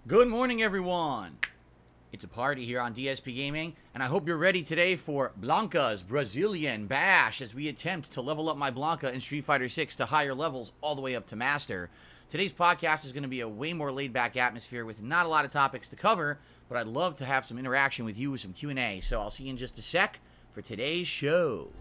Good morning, everyone. It's a party here on DSPGaming, and I hope you're ready today for Blanca's Brazilian Bash as we attempt to level up my Blanca in Street Fighter 6 to higher levels all the way up to Master. Today's podcast is going to be a way more laid-back atmosphere with not a lot of topics to cover, but I'd love to have some interaction with you with some Q&A, so I'll see you in just a sec for today's show.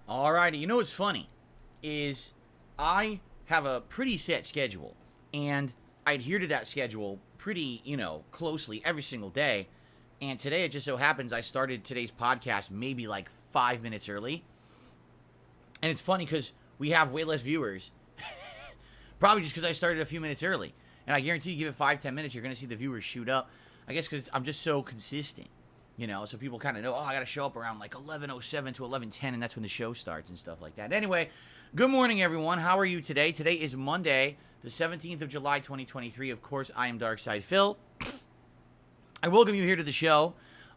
Alrighty, you know what's funny is I have a pretty set schedule, and I adhere to that schedule pretty, closely every single day. And today it just so happens I started today's podcast maybe like 5 minutes early. And it's funny because we have way less viewers, probably just because I started a few minutes early. And I guarantee you give it 5-10 minutes, you're going to see the viewers shoot up. I guess because I'm just so consistent. So people kind of know, I got to show up around like 11:07 to 11:10, and that's when the show starts and stuff like that. Anyway, good morning, everyone. How are you today? Today is Monday, the 17th of July, 2023. Of course, I am Darkside Phil. I welcome you here to the show.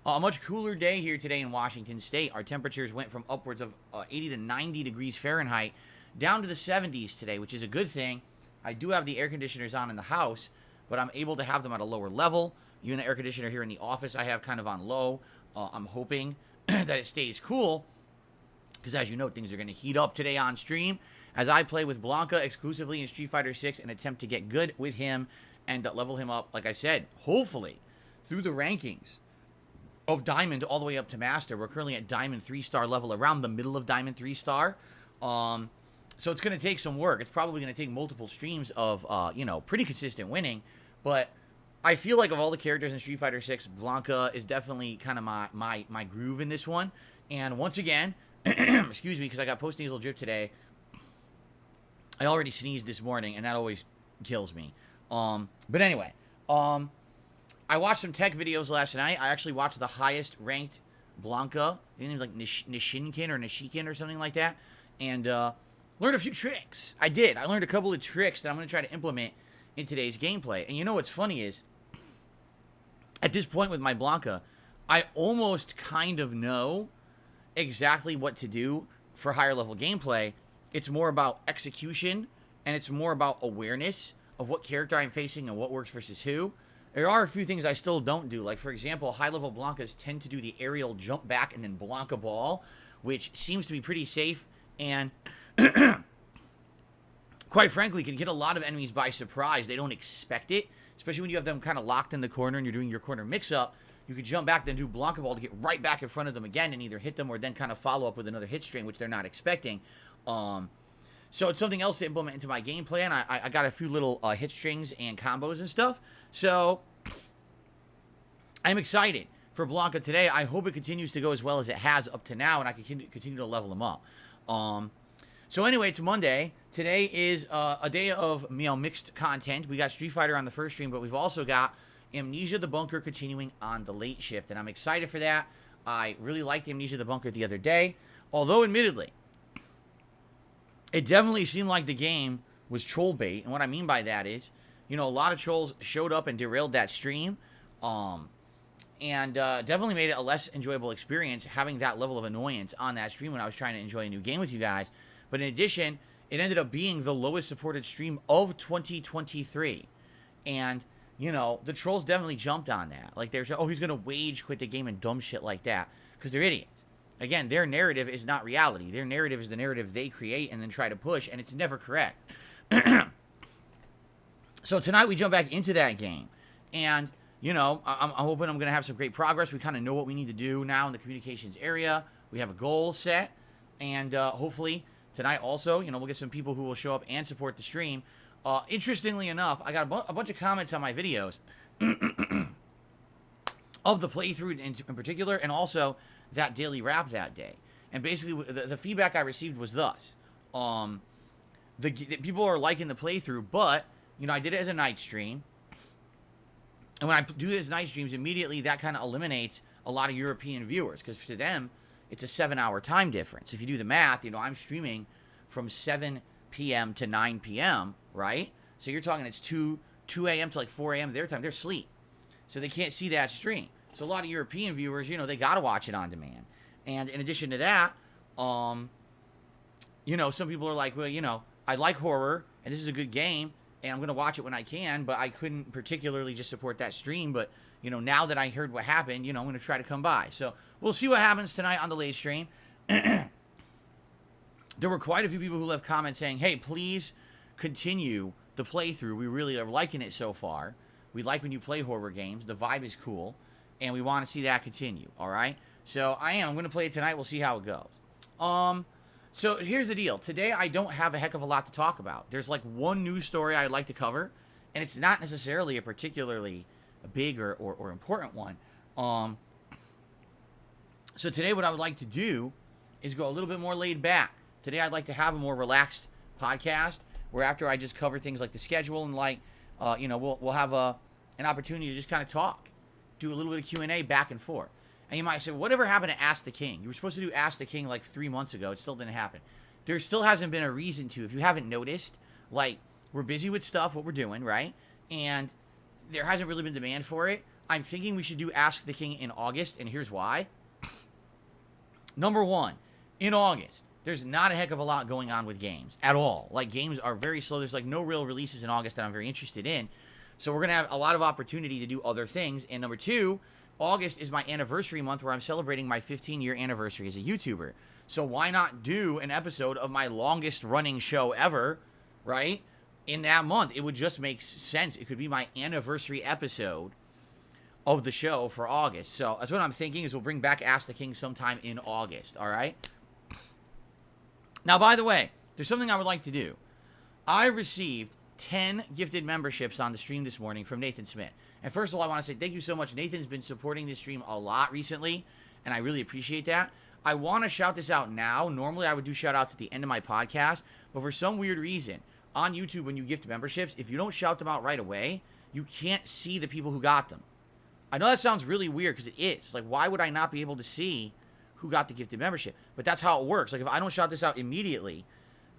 A much cooler day here today in Washington State. Our temperatures went from upwards of 80 to 90 degrees Fahrenheit down to the 70s today, which is a good thing. I do have the air conditioners on in the house, but I'm able to have them at a lower level. Unit air conditioner here in the office I have kind of on low. I'm hoping that it stays cool because, as you know, things are going to heat up today on stream as I play with Blanca exclusively in Street Fighter 6 and attempt to get good with him and level him up, like I said, hopefully through the rankings of Diamond all the way up to Master. We're currently at Diamond 3-star level, around the middle of Diamond 3-star. So it's going to take some work. It's probably going to take multiple streams of, pretty consistent winning, but I feel like of all the characters in Street Fighter 6, Blanca is definitely kind of my groove in this one. And once again, excuse me, because I got post-nasal drip today. I already sneezed this morning, and that always kills me. But anyway, I watched some tech videos last night. I actually watched the highest ranked Blanca. His name's like Nishinkin or Nishikin or something like that. And learned a few tricks. I did. I learned a couple of tricks that I'm going to try to implement in today's gameplay. And you know what's funny is, at this point with my Blanca, I almost kind of know exactly what to do for higher level gameplay. It's more about execution, and it's more about awareness of what character I'm facing and what works versus who. There are a few things I still don't do. Like, for example, high level Blancas tend to do the aerial jump back and then Blanca ball, which seems to be pretty safe and quite frankly can get a lot of enemies by surprise. They don't expect it. Especially when you have them kind of locked in the corner and you're doing your corner mix-up, you could jump back, then do Blanca ball to get right back in front of them again and either hit them or then kind of follow up with another hit string, which they're not expecting. So it's something else to implement into my game plan. I got a few little hit strings and combos and stuff. So I'm excited for Blanca today. I hope it continues to go as well as it has up to now, and I can continue to level him up. So anyway, it's Monday. Today is a day of mixed content. We got Street Fighter on the first stream, but we've also got Amnesia the Bunker continuing on the late shift, and I'm excited for that. I really liked Amnesia the Bunker the other day, although admittedly, it definitely seemed like the game was troll bait, and what I mean by that is, a lot of trolls showed up and derailed that stream, and definitely made it a less enjoyable experience having that level of annoyance on that stream when I was trying to enjoy a new game with you guys. But in addition, it ended up being the lowest supported stream of 2023. And, the trolls definitely jumped on that. Like, they're saying, he's going to rage quit the game and dumb shit like that. Because they're idiots. Again, their narrative is not reality. Their narrative is the narrative they create and then try to push, and it's never correct. So tonight we jump back into that game. And, you know, I'm hoping I'm going to have some great progress. We kind of know what we need to do now in the communications area. We have a goal set, and hopefully tonight also, you know, we'll get some people who will show up and support the stream. Interestingly enough, I got a bunch of comments on my videos of the playthrough in particular, and also that daily wrap that day. And basically, the feedback I received was thus. The people are liking the playthrough, but, you know, I did it as a night stream. And when I do it as night streams, immediately that kind of eliminates a lot of European viewers, because to them, it's a 7-hour time difference. If you do the math, you know, I'm streaming from 7 p.m. to 9 p.m., right? So you're talking it's 2 a.m. to like 4 a.m. their time. They're asleep. So they can't see that stream. So a lot of European viewers, you know, they got to watch it on demand. And in addition to that, you know, some people are like, well, you know, I like horror, and this is a good game, and I'm going to watch it when I can, but I couldn't particularly just support that stream. But, you know, now that I heard what happened, you know, I'm going to try to come by. So we'll see what happens tonight on the late stream. There were quite a few people who left comments saying, hey, please continue the playthrough. We really are liking it so far. We like when you play horror games. The vibe is cool, and we want to see that continue, all right? So I'm going to play it tonight. We'll see how it goes. So here's the deal. Today, I don't have a heck of a lot to talk about. There's like one news story I'd like to cover, and it's not necessarily a particularly big or important one. So today, what I would like to do is go a little bit more laid back. Today, I'd like to have a more relaxed podcast, where after I just cover things like the schedule and like, you know, we'll have an opportunity to just kind of talk, do a little bit of Q&A back and forth. And you might say, whatever happened to Ask the King? You were supposed to do Ask the King like 3 months ago. It still didn't happen. There still hasn't been a reason to. If you haven't noticed, like, we're busy with stuff, what we're doing, right? And there hasn't really been demand for it. I'm thinking we should do Ask the King in August, and here's why. Number one, in August, there's not a heck of a lot going on with games at all. Like, games are very slow. There's, like, no real releases in August that I'm very interested in. So we're going to have a lot of opportunity to do other things. And number two, August is my anniversary month where I'm celebrating my 15-year anniversary as a YouTuber. So why not do an episode of my longest running show ever, right, in that month? It would just make sense. It could be my anniversary episode of the show for August. So that's what I'm thinking, is we'll bring back Ask the King sometime in August, all right? Now, by the way, there's something I would like to do. I received 10 gifted memberships on the stream this morning from Nathan Smith. And first of all, I want to say thank you so much. Nathan's been supporting this stream a lot recently, and I really appreciate that. I want to shout this out now. Normally, I would do shout-outs at the end of my podcast, but for some weird reason, on YouTube, when you gift memberships, if you don't shout them out right away, you can't see the people who got them. I know that sounds really weird, because it is. Like, why would I not be able to see who got the gifted membership? But that's how it works. Like, if I don't shout this out immediately,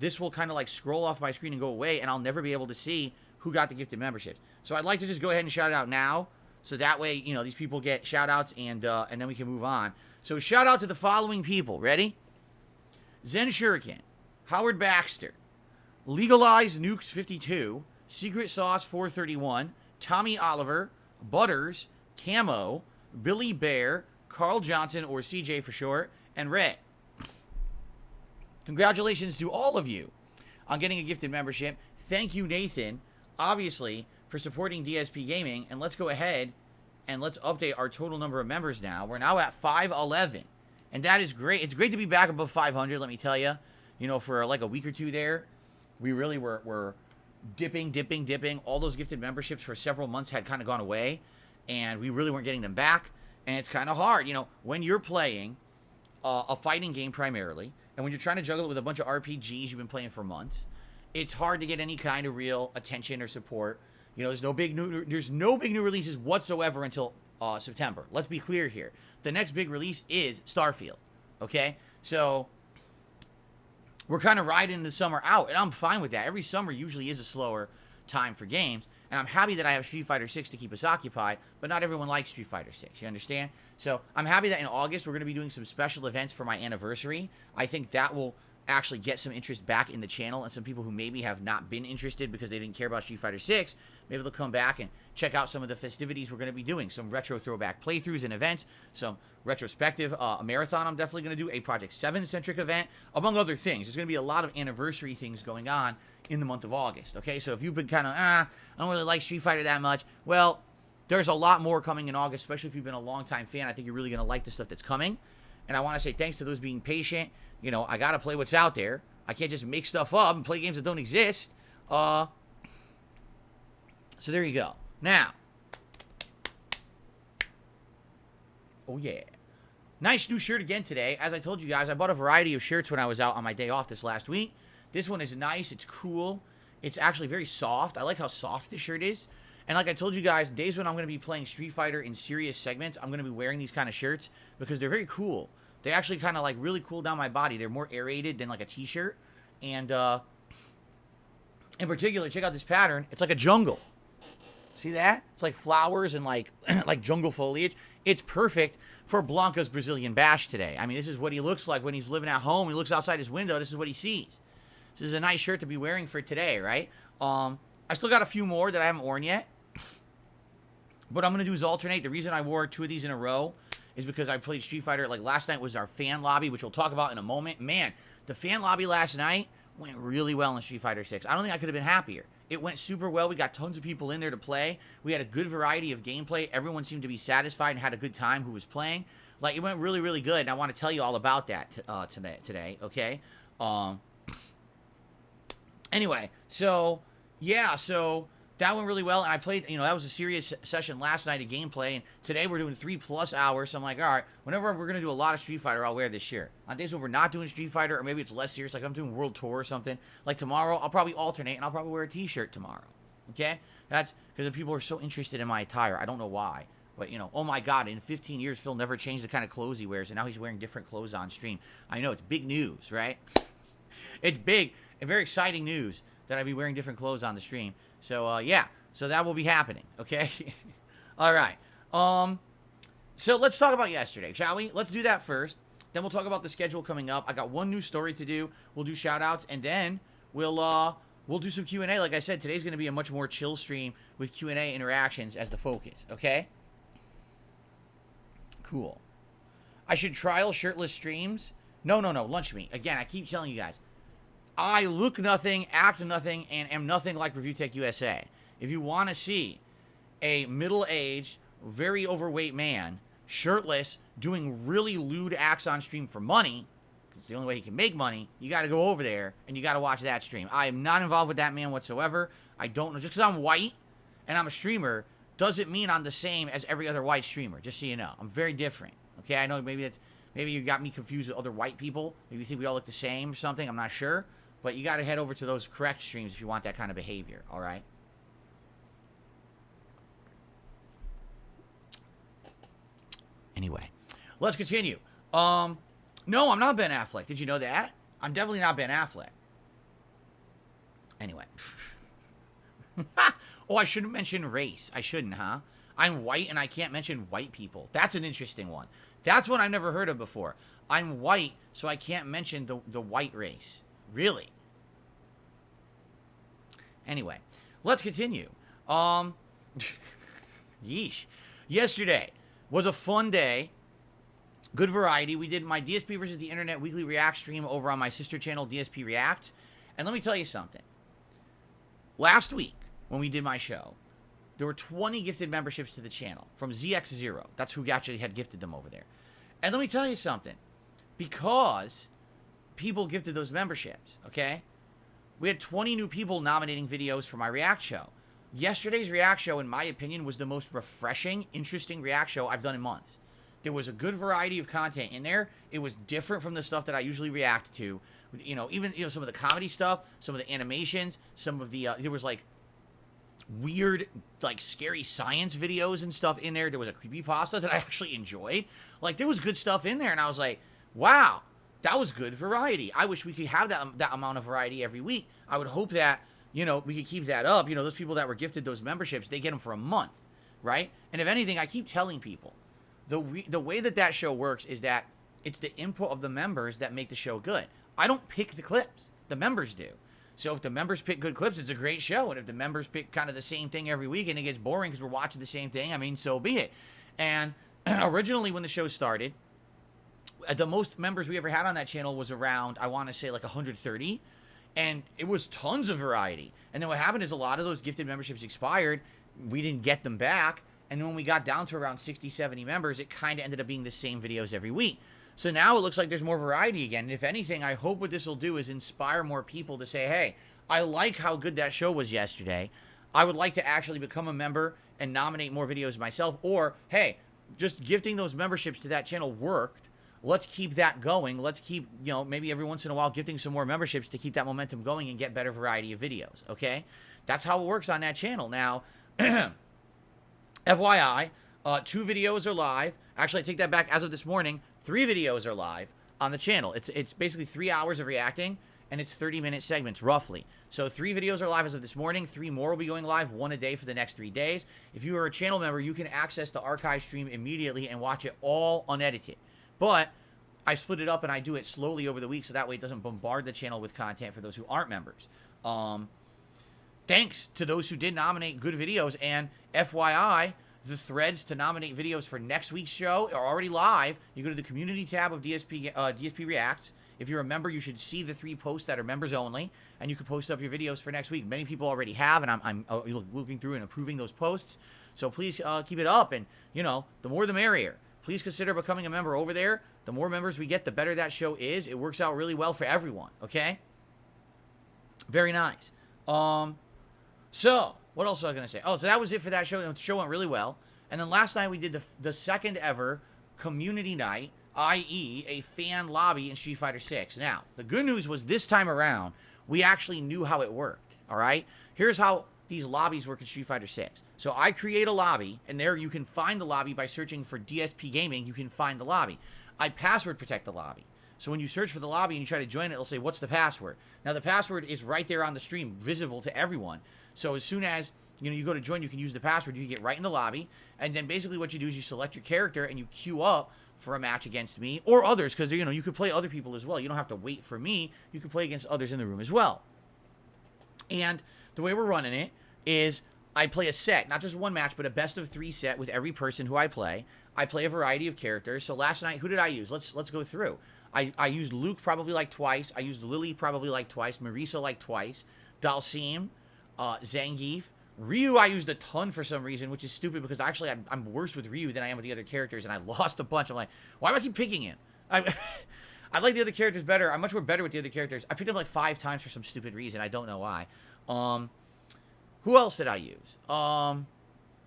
this will kind of like scroll off my screen and go away, and I'll never be able to see who got the gifted membership. So I'd like to just go ahead and shout it out now, so that way, you know, these people get shout outs, and then we can move on. So shout out to the following people. Ready? Zen Shuriken, Howard Baxter, Legalized Nukes 52, Secret Sauce 431, Tommy Oliver, Butters, Camo, Billy Bear, Carl Johnson, or CJ for short, and Red. Congratulations to all of you on getting a gifted membership. Thank you, Nathan, obviously, for supporting DSP Gaming. And let's go ahead and let's update our total number of members now. We're now at 511. And that is great. It's great to be back above 500, let me tell you. You know, for like a week or two there, we really were dipping. All those gifted memberships for several months had kind of gone away, and we really weren't getting them back. And it's kind of hard, you know, when you're playing a fighting game primarily, and when you're trying to juggle it with a bunch of RPGs you've been playing for months, it's hard to get any kind of real attention or support. You know, there's no big new releases whatsoever until September. Let's be clear here. The next big release is Starfield. Okay, so we're kind of riding the summer out, and I'm fine with that. Every summer usually is a slower time for games, and I'm happy that I have Street Fighter 6 to keep us occupied, but not everyone likes Street Fighter 6, you understand? So I'm happy that in August we're going to be doing some special events for my anniversary. I think that will actually get some interest back in the channel, and some people who maybe have not been interested because they didn't care about Street Fighter 6, maybe they'll come back and check out some of the festivities we're going to be doing, some retro throwback playthroughs and events, some retrospective, a marathon I'm definitely going to do, a Project 7-centric event, among other things. There's going to be a lot of anniversary things going on in the month of August, okay? So if you've been kind of, I don't really like Street Fighter that much, well, there's a lot more coming in August, especially if you've been a longtime fan. I think you're really going to like the stuff that's coming. And I want to say thanks to those being patient. You know, I got to play what's out there. I can't just make stuff up and play games that don't exist. So there you go. Now. Oh, yeah. Nice new shirt again today. As I told you guys, I bought a variety of shirts when I was out on my day off this last week. This one is nice. It's cool. It's actually very soft. I like how soft this shirt is. And like I told you guys, days when I'm going to be playing Street Fighter in serious segments, I'm going to be wearing these kind of shirts because they're very cool. They actually kind of like really cool down my body. They're more aerated than like a t-shirt. And in particular, check out this pattern. It's like a jungle. See that? It's like flowers and like like jungle foliage. It's perfect for Blanca's Brazilian Bash today. I mean, this is what he looks like when he's living at home. He looks outside his window. This is what he sees. This is a nice shirt to be wearing for today, right? I still got a few more that I haven't worn yet. What I'm going to do is alternate. The reason I wore 2 of these in a row is because I played Street Fighter. Like last night was our fan lobby, which we'll talk about in a moment. Man, the fan lobby last night went really well in Street Fighter 6. I don't think I could have been happier. It went super well. We got tons of people in there to play. We had a good variety of gameplay. Everyone seemed to be satisfied and had a good time who was playing. Like, it went really, really good, and I want to tell you all about that today, okay? Anyway, so, yeah, so that went really well, and I played, you know, that was a serious session last night of gameplay, and today we're doing 3+ hours, so I'm like, all right, whenever we're going to do a lot of Street Fighter, I'll wear this shirt. On days when we're not doing Street Fighter, or maybe it's less serious, like I'm doing World Tour or something, like tomorrow, I'll probably alternate, and I'll probably wear a t-shirt tomorrow, okay? That's because the people are so interested in my attire. I don't know why. But, you know, oh my God, in 15 years, Phil never changed the kind of clothes he wears, and now he's wearing different clothes on stream. I know, it's big news, right? It's big and very exciting news that I'd be wearing different clothes on the stream. So, yeah, so that will be happening, okay? All right. So let's talk about yesterday, shall we? Let's do that first. Then we'll talk about the schedule coming up. I got one new story to do. We'll do shout-outs, and then we'll do some Q&A. Like I said, today's going to be a much more chill stream with Q&A interactions as the focus, okay? Cool. I should trial shirtless streams? No, lunch meat. Again, I keep telling you guys, I look nothing, act nothing, and am nothing like Review Tech USA. If you want to see a middle-aged, very overweight man, shirtless, doing really lewd acts on stream for money, because it's the only way he can make money, you got to go over there, and you got to watch that stream. I am not involved with that man whatsoever. I don't know. Just because I'm white, and I'm a streamer, doesn't mean I'm the same as every other white streamer, just so you know. I'm very different, okay? I know maybe you got me confused with other white people. Maybe you think we all look the same or something. I'm not sure. But you got to head over to those correct streams if you want that kind of behavior, all right? Anyway, let's continue. No, I'm not Ben Affleck. Did you know that? I'm definitely not Ben Affleck. Anyway. Oh, I shouldn't mention race. I shouldn't, huh? I'm white and I can't mention white people. That's an interesting one. That's one I've never heard of before. I'm white, so I can't mention the white race. Really? Anyway, let's continue. Yeesh. Yesterday was a fun day. Good variety. We did my DSP versus the Internet weekly React stream over on my sister channel, DSP React. And let me tell you something. Last week, when we did my show, there were 20 gifted memberships to the channel from ZX0. That's who actually had gifted them over there. And let me tell you something. Because people gifted those memberships, okay? We had 20 new people nominating videos for my React show. Yesterday's React show, in my opinion, was the most refreshing, interesting React show I've done in months. There was a good variety of content in there. It was different from the stuff that I usually react to. You know, even, you know, some of the comedy stuff, some of the animations, some of the, there was like weird, like scary science videos and stuff in there. There was a creepypasta that I actually enjoyed. Like, there was good stuff in there, and I was like, wow, that was good variety. I wish we could have that amount of variety every week. I would hope that, you know, we could keep that up. You know, those people that were gifted those memberships, they get them for a month, right? And if anything, I keep telling people, the way that show works is that it's the input of the members that make the show good. I don't pick the clips. The members do. So if the members pick good clips, it's a great show. And if the members pick kind of the same thing every week and it gets boring because we're watching the same thing, I mean, so be it. And originally when the show started, the most members we ever had on that channel was around, I want to say, like 130. And it was tons of variety. And then what happened is a lot of those gifted memberships expired. We didn't get them back. And then when we got down to around 60, 70 members, it kind of ended up being the same videos every week. So now it looks like there's more variety again. And if anything, I hope what this will do is inspire more people to say, hey, I like how good that show was yesterday. I would like to actually become a member and nominate more videos myself. Or, hey, just gifting those memberships to that channel worked. Let's keep that going. Let's keep, maybe every once in a while gifting some more memberships to keep that momentum going and get better variety of videos, okay? That's how it works on that channel. Now, FYI, 2 videos are live. Actually, I take that back. As of this morning, 3 videos are live on the channel. It's basically 3 hours of reacting, and it's 30-minute segments, roughly. So 3 videos are live as of this morning. 3 more will be going live, 1 a day for the next 3 days. If you are a channel member, you can access the archive stream immediately and watch it all unedited. But I split it up and I do it slowly over the week so that way it doesn't bombard the channel with content for those who aren't members. Thanks to those who did nominate good videos. And FYI, the threads to nominate videos for next week's show are already live. You go to the community tab of DSP Reacts. If you're a member, you should see the 3 posts that are members only, and you can post up your videos for next week. Many people already have, and I'm looking through and approving those posts. So please keep it up, and, the more the merrier. Please consider becoming a member over there. The more members we get, the better that show is. It works out really well for everyone, okay? Very nice. So, what else was I going to say? Oh, so that was it for that show. The show went really well. And then last night we did the second ever community night, i.e. a fan lobby in Street Fighter 6. Now, the good news was this time around, we actually knew how it worked, all right? Here's how these lobbies work in Street Fighter 6. So I create a lobby, and there you can find the lobby by searching for DSPGaming. You can find the lobby. I password protect the lobby. So when you search for the lobby and you try to join it, it'll say, what's the password? Now, the password is right there on the stream, visible to everyone. So as soon as you go to join, you can use the password. You can get right in the lobby. And then basically what you do is you select your character and you queue up for a match against me or others. Because, you could play other people as well. You don't have to wait for me. You can play against others in the room as well. And the way we're running it is I play a set, not just one match, but a best of 3 set with every person who I play. I play a variety of characters. So last night, who did I use? Let's go through. I used Luke probably like twice. I used Lily probably like twice. Marisa like twice. Dalsim, Zangief. Ryu I used a ton for some reason, which is stupid because actually I'm worse with Ryu than I am with the other characters, and I lost a bunch. I'm like, why do I keep picking him? I like the other characters better. I'm much more better with the other characters. I picked him like 5 times for some stupid reason. I don't know why. Who else did I use?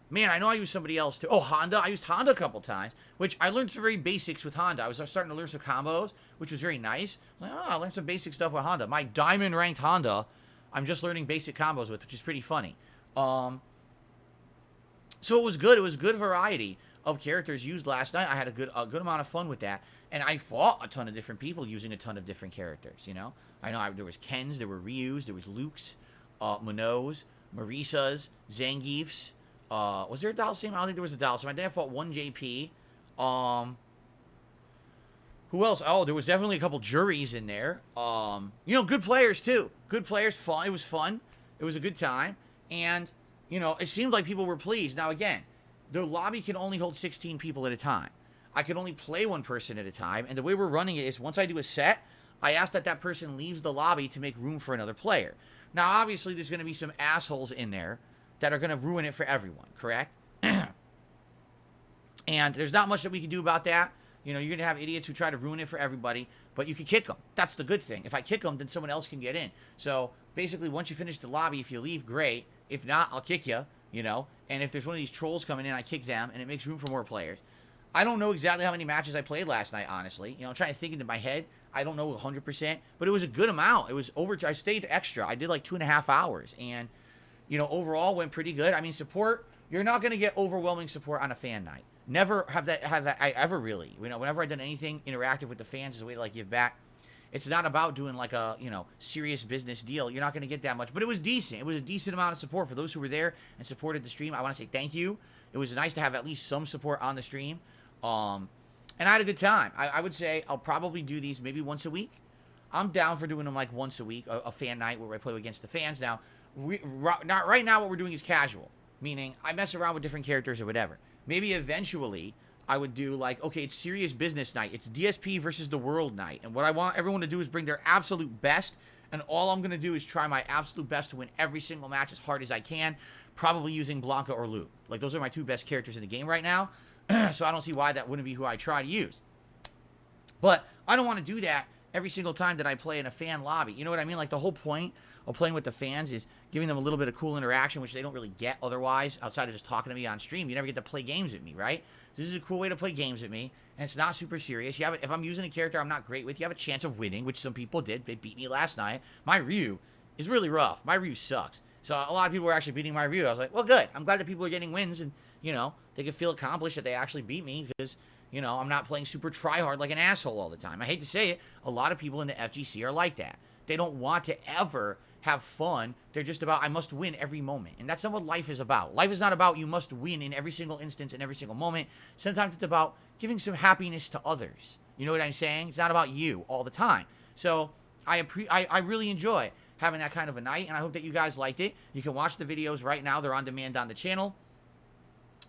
Man, I know I used somebody else too. Oh, Honda. I used Honda a couple times, which I learned some very basics with Honda. I was starting to learn some combos, which was very nice. I was like, I learned some basic stuff with Honda. My diamond ranked Honda, I'm just learning basic combos with, which is pretty funny. So it was good. It was good variety of characters used last night. I had a good amount of fun with that, and I fought a ton of different people using a ton of different characters. I know there was Kens, there were Ryus, there was Luke's, Mono's, Marisa's, Zangief's. Was there a Dalsim? I don't think there was a Dalsim. I think I fought 1 JP. Who else? Oh, there was definitely a couple juries in there. Good players too. Good players. Fun. It was fun. It was a good time. And, it seemed like people were pleased. Now, again, the lobby can only hold 16 people at a time. I can only play 1 person at a time. And the way we're running it is once I do a set, I ask that person leaves the lobby to make room for another player. Now, obviously, there's going to be some assholes in there that are going to ruin it for everyone, correct? And there's not much that we can do about that. You're going to have idiots who try to ruin it for everybody, but you can kick them. That's the good thing. If I kick them, then someone else can get in. So, basically, once you finish the lobby, if you leave, great. If not, I'll kick you, And if there's one of these trolls coming in, I kick them, and it makes room for more players. I don't know exactly how many matches I played last night, honestly. I'm trying to think into my head. I don't know 100%, but it was a good amount. It was I stayed extra. I did like 2.5 hours, and overall went pretty good. I mean, support, you're not going to get overwhelming support on a fan night. Never have that I ever really. Whenever I've done anything interactive with the fans as a way to give back, it's not about doing like a, serious business deal. You're not going to get that much, but it was decent. It was a decent amount of support for those who were there and supported the stream. I want to say thank you. It was nice to have at least some support on the stream. And I had a good time. I would say I'll probably do these maybe once a week. I'm down for doing them like once a week, a fan night where I play against the fans. Now, not right now what we're doing is casual, meaning I mess around with different characters or whatever. Maybe eventually I would do like, okay, it's serious business night. It's DSP versus the world night. And what I want everyone to do is bring their absolute best. And all I'm going to do is try my absolute best to win every single match as hard as I can. probably using Blanca or Luke. Like, those are my two best characters in the game right now. So I don't see why that wouldn't be who I try to use. But I don't want to do that every single time that I play in a fan lobby. You know what I mean? Like, the whole point of playing with the fans is giving them a little bit of cool interaction, which they don't really get otherwise outside of just talking to me on stream. You never get to play games with me, right? So this is a cool way to play games with me, and it's not super serious. If I'm using a character I'm not great with, you have a chance of winning, which some people did. They beat me last night. My Ryu is really rough. My Ryu sucks. So a lot of people were actually beating my Ryu. I was like, well, good. I'm glad that people are getting wins, and, you know, they can feel accomplished that they actually beat me because, you know, I'm not playing super try-hard like an asshole all the time. I hate to say it, a lot of people in the FGC are like that. They don't want to ever have fun. They're just about, I must win every moment. And that's not what life is about. Life is not about you must win in every single instance, in every single moment. Sometimes it's about giving some happiness to others. You know what I'm saying? It's not about you all the time. So I really enjoy having that kind of a night, and I hope that you guys liked it. You can watch the videos right now. They're on demand on the channel.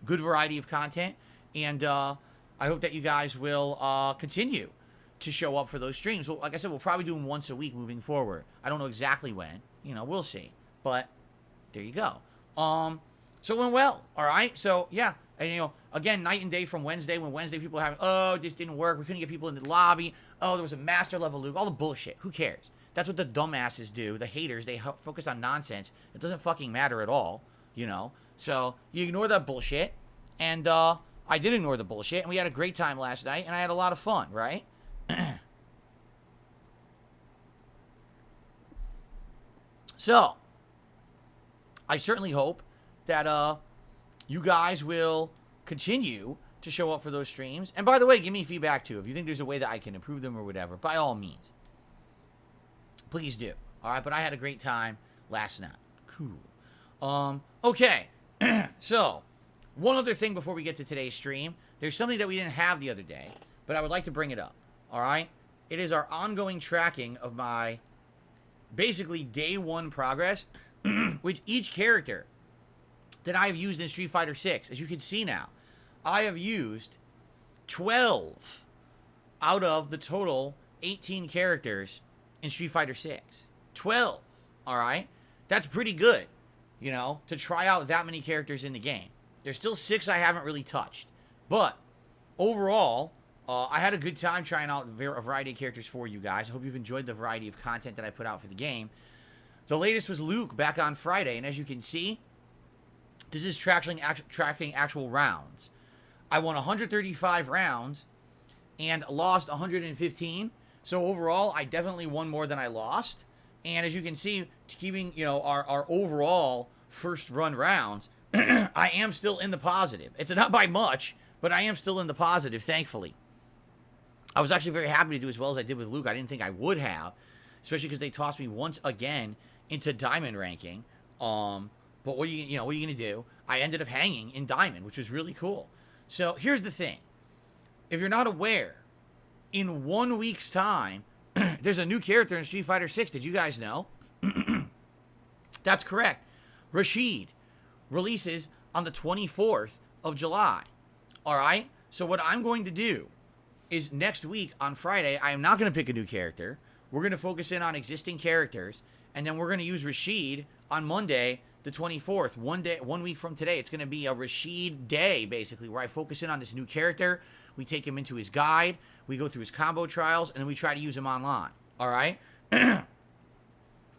Good variety of content. And I hope that you guys will continue to show up for those streams. Well, like I said, we'll probably do them once a week moving forward. I don't know exactly when. You know, we'll see. But there you go. So it went well. All right. So yeah. And, you know, again, night and day from Wednesday. When Wednesday people are having, oh, this didn't work. We couldn't get people in the lobby. Oh, there was a master level Luke. All the bullshit. Who cares? That's what the dumbasses do. The haters. They focus on nonsense. It doesn't fucking matter at all. You know. So you ignore that bullshit. And I did ignore the bullshit. And we had a great time last night. And I had a lot of fun. Right. So, I certainly hope that you guys will continue to show up for those streams. And by the way, give me feedback too. If you think there's a way that I can improve them or whatever, by all means, please do. All right, but I had a great time last night. Cool. Okay. So, one other thing before we get to today's stream. There's something that we didn't have the other day, but I would like to bring it up. All right? It is our ongoing tracking of my basically day one progress, which each character that I have used in Street Fighter 6, as you can see now, I have used 12 out of the total 18 characters in Street Fighter 6. 12, all right? That's pretty good, you know, to try out that many characters in the game. There's still 6 I haven't really touched, but overall, I had a good time trying out a variety of characters for you guys. I hope you've enjoyed the variety of content that I put out for the game. The latest was Luke back on Friday, and as you can see, this is tracking actual rounds. I won 135 rounds and lost 115. So overall, I definitely won more than I lost. And as you can see, keeping, you know, our overall first run rounds, I am still in the positive. It's not by much, but I am still in the positive, thankfully. I was actually very happy to do as well as I did with Luke. I didn't think I would have, especially because they tossed me once again into Diamond ranking. But what are you going to do? I ended up hanging in Diamond, which was really cool. So here's the thing. If you're not aware, in 1 week's time, there's a new character in Street Fighter 6. Did you guys know? That's correct. Rashid releases on the 24th of July. All right? So what I'm going to do is next week on Friday, I am not going to pick a new character. We're going to focus in on existing characters, and then we're going to use Rashid on Monday, the 24th. 1 week from today, it's going to be a Rashid day, basically, where I focus in on this new character. We take him into his guide, we go through his combo trials, and then we try to use him online. All right? And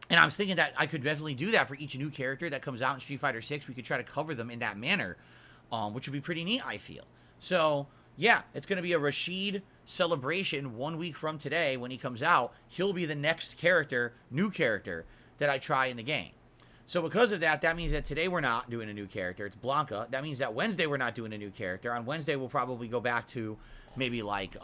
I was thinking that I could definitely do that for each new character that comes out in Street Fighter 6. We could try to cover them in that manner, which would be pretty neat, I feel. So yeah, it's going to be a Rashid celebration 1 week from today when he comes out. He'll be the next character, new character, that I try in the game. So because of that, that means that today we're not doing a new character. It's Blanca. That means that Wednesday we're not doing a new character. On Wednesday we'll probably go back to maybe like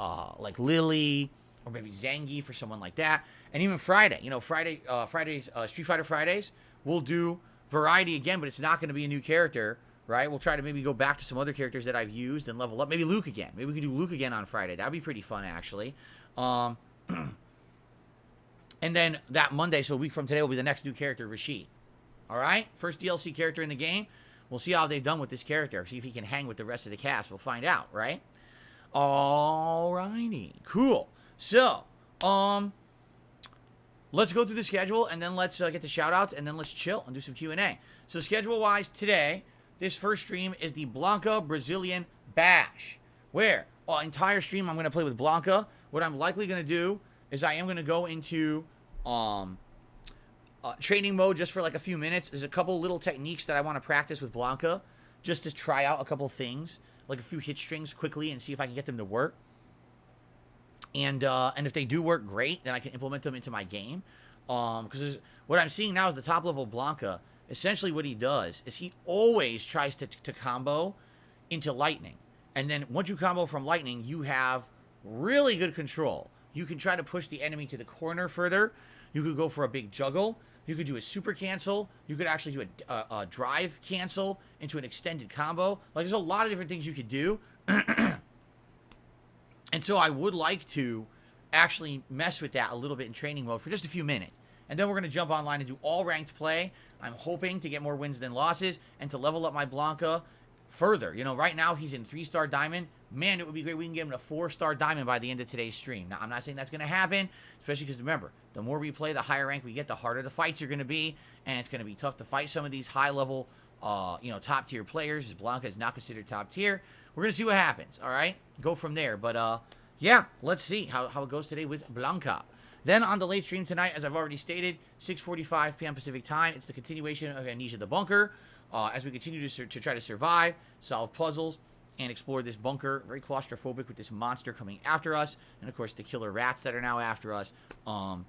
Lily or maybe Zangief for someone like that. And even Friday, you know, Fridays, Street Fighter Fridays, we'll do variety again, but it's not going to be a new character. Right? We'll try to maybe go back to some other characters that I've used and level up. Maybe Luke again. Maybe we can do Luke again on Friday. That'd be pretty fun, actually. And then that Monday, so a week from today, will be the next new character, Rashid. All right? First DLC character in the game. We'll see how they've done with this character. See if he can hang with the rest of the cast. We'll find out, right? All righty. Cool. So, let's go through the schedule, and then let's get the shout-outs, and then let's chill and do some Q&A. So schedule-wise today, this first stream is the Blanca Brazilian Bash, where entire stream I'm going to play with Blanca. What I'm likely going to do is I am going to go into training mode just for like a few minutes. There's a couple little techniques that I want to practice with Blanca just to try out a couple things, like a few hit strings quickly and see if I can get them to work. And if they do work, great, then I can implement them into my game. Because what I'm seeing now is the top level Blanca. Essentially what he does is he always tries to combo into lightning. And then once you combo from lightning, you have really good control. You can try to push the enemy to the corner further. You could go for a big juggle. You could do a super cancel. You could actually do a drive cancel into an extended combo. Like, there's a lot of different things you could do. And so I would like to actually mess with that a little bit in training mode for just a few minutes. And then we're going to jump online and do all ranked play. I'm hoping to get more wins than losses and to level up my Blanca further. You know, right now he's in 3-star diamond. Man, it would be great if we can get him to 4-star diamond by the end of today's stream. Now, I'm not saying that's going to happen, especially because, remember, the more we play, the higher rank we get, the harder the fights are going to be, and it's going to be tough to fight some of these high-level, top-tier players. Blanca is not considered top-tier. We're going to see what happens, all right? Go from there. But, yeah, let's see how it goes today with Blanca. Then on the late stream tonight, as I've already stated, 6:45 p.m. Pacific time, it's the continuation of Amnesia the Bunker. As we continue to try to survive, solve puzzles, and explore this bunker. Very claustrophobic with this monster coming after us. And, of course, the killer rats that are now after us. But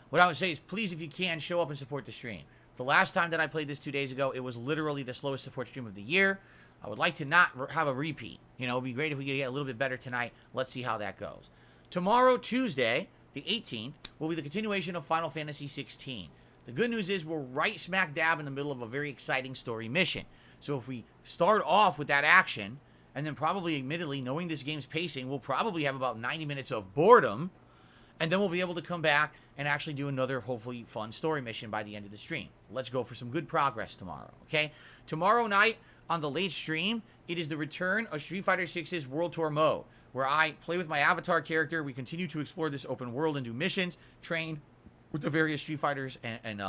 what I would say is, please, if you can, show up and support the stream. The last time that I played this 2 days ago, it was literally the slowest support stream of the year. I would like to not have a repeat. You know, it would be great if we could get a little bit better tonight. Let's see how that goes. Tomorrow, Tuesday, the 18th, will be the continuation of Final Fantasy 16. The good news is we're right smack dab in the middle of a very exciting story mission. So if we start off with that action, and then probably, admittedly, knowing this game's pacing, we'll probably have about 90 minutes of boredom, and then we'll be able to come back and actually do another, hopefully, fun story mission by the end of the stream. Let's go for some good progress tomorrow, okay? Tomorrow night, on the late stream, it is the return of Street Fighter 6's World Tour mode, where I play with my avatar character. We continue to explore this open world and do missions, train with the various Street Fighters, and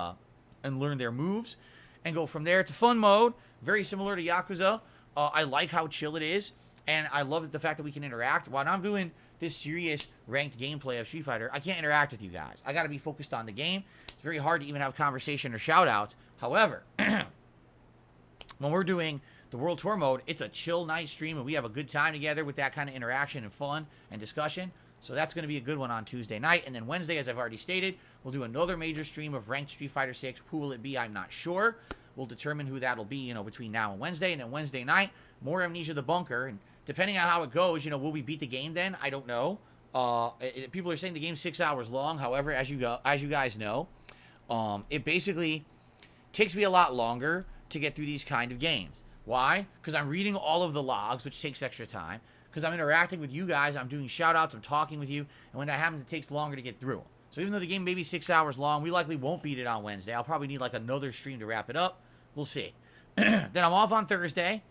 learn their moves, and go from there. It's a fun mode, very similar to Yakuza. I like how chill it is, and I love the fact that we can interact. While I'm doing this serious ranked gameplay of Street Fighter, I can't interact with you guys. I got to be focused on the game. It's very hard to even have conversation or shout-outs. However, when we're doing the World Tour mode, it's a chill night stream, and we have a good time together with that kind of interaction and fun and discussion. So that's going to be a good one on Tuesday night. And then Wednesday, as I've already stated, we'll do another major stream of ranked Street Fighter 6. Who will it be? I'm not sure. We'll determine who that'll be, between now and Wednesday. And then Wednesday night, more Amnesia the Bunker. And depending on how it goes, will we beat the game then? I don't know. People are saying the game's 6 hours long. However, as you guys know, it basically takes me a lot longer to get through these kind of games. Why? Because I'm reading all of the logs, which takes extra time. Because I'm interacting with you guys, I'm doing shout-outs, I'm talking with you, and when that happens, it takes longer to get through. So even though the game may be 6 hours long, we likely won't beat it on Wednesday. I'll probably need like another stream to wrap it up. We'll see. Then I'm off on Thursday.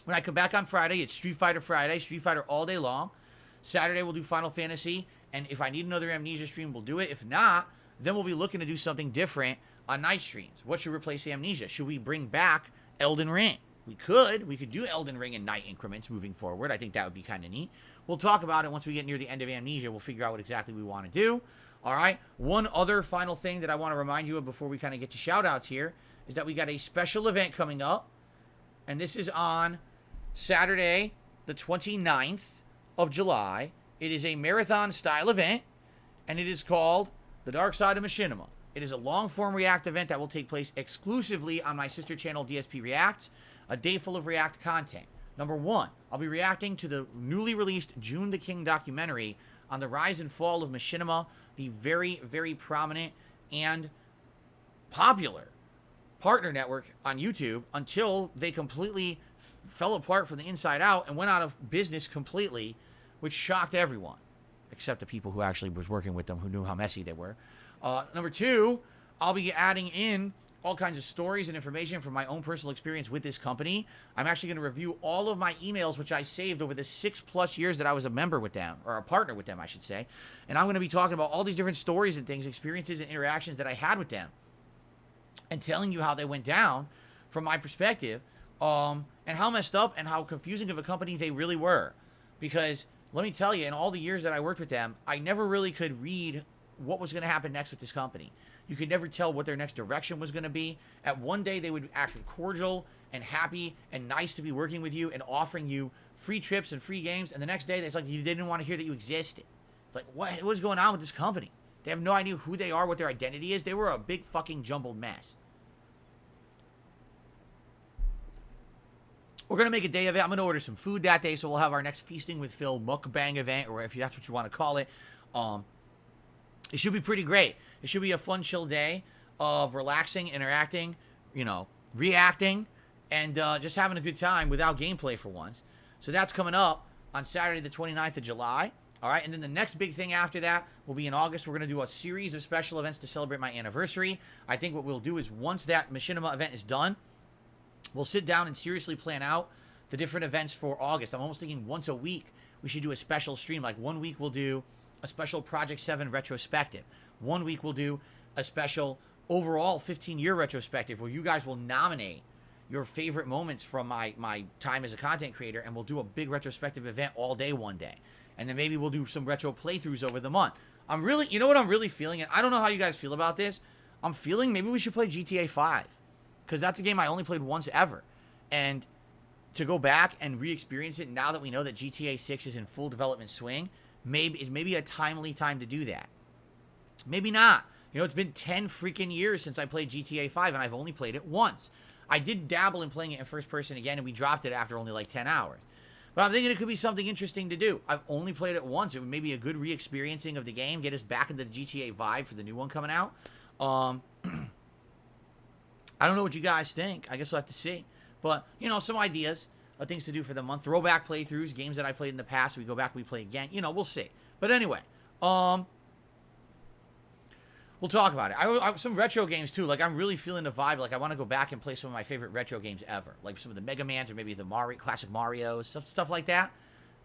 When I come back on Friday, it's Street Fighter Friday, Street Fighter all day long. Saturday, we'll do Final Fantasy, and if I need another Amnesia stream, we'll do it. If not, then we'll be looking to do something different on night streams. What should replace Amnesia? Should we bring back Elden Ring? We could do Elden Ring in night increments moving forward. I think that would be kind of neat. We'll talk about it once we get near the end of Amnesia. We'll figure out what exactly we want to do. All right. One other final thing that I want to remind you of before we kind of get to shout-outs here is that we got a special event coming up. And this is on Saturday, the 29th of July. It is a marathon-style event, and it is called The Dark Side of Machinima. It is a long-form React event that will take place exclusively on my sister channel, DSP Reacts. A day full of React content. Number one, I'll be reacting to the newly released June the King documentary on the rise and fall of Machinima, the very, very prominent and popular partner network on YouTube, until they completely fell apart from the inside out and went out of business completely, which shocked everyone, except the people who actually was working with them, who knew how messy they were. Number two, I'll be adding in all kinds of stories and information from my own personal experience with this company. I'm actually going to review all of my emails, which I saved over the 6+ years that I was a member with them, or a partner with them, I should say. And I'm going to be talking about all these different stories and things, experiences and interactions that I had with them. and telling you how they went down from my perspective, and how messed up and how confusing of a company they really were. Because let me tell you, in all the years that I worked with them, I never really could read what was going to happen next with this company. You could never tell what their next direction was going to be. At one day, they would act cordial and happy and nice to be working with you and offering you free trips and free games. And the next day, it's like you didn't want to hear that you existed. It's like, what was going on with this company? They have no idea who they are, what their identity is. They were a big fucking jumbled mess. We're going to make a day of it. I'm going to order some food that day, so we'll have our next Feasting with Phil mukbang event, or if that's what you want to call it. It should be pretty great. It should be a fun, chill day of relaxing, interacting, reacting, and just having a good time without gameplay for once. So that's coming up on Saturday the 29th of July. All right, and then the next big thing after that will be in August. We're going to do a series of special events to celebrate my anniversary. I think what we'll do is once that Machinima event is done, we'll sit down and seriously plan out the different events for August. I'm almost thinking once a week we should do a special stream. Like 1 week we'll do a special Project 7 retrospective. 1 week we'll do a special overall 15-year retrospective where you guys will nominate your favorite moments from my time as a content creator, and we'll do a big retrospective event all day one day. And then maybe we'll do some retro playthroughs over the month. You know what I'm really feeling? And I don't know how you guys feel about this. I'm feeling maybe we should play GTA 5. Because that's a game I only played once ever. And to go back and re-experience it now that we know that GTA 6 is in full development swing, it's maybe a timely time to do that. Maybe not. It's been 10 freaking years since I played GTA 5, and I've only played it once. I did dabble in playing it in first person again, and we dropped it after only like 10 hours. But I'm thinking it could be something interesting to do. I've only played it once. It would maybe a good re-experiencing of the game, get us back into the GTA vibe for the new one coming out. I don't know what you guys think. I guess we'll have to see. But, some ideas of things to do for the month. Throwback playthroughs, games that I played in the past. We go back, we play again. We'll see. But anyway, we'll talk about it. Some retro games, too. Like, I'm really feeling the vibe. Like, I want to go back and play some of my favorite retro games ever. Like, some of the Mega Mans or maybe the classic Marios, stuff like that.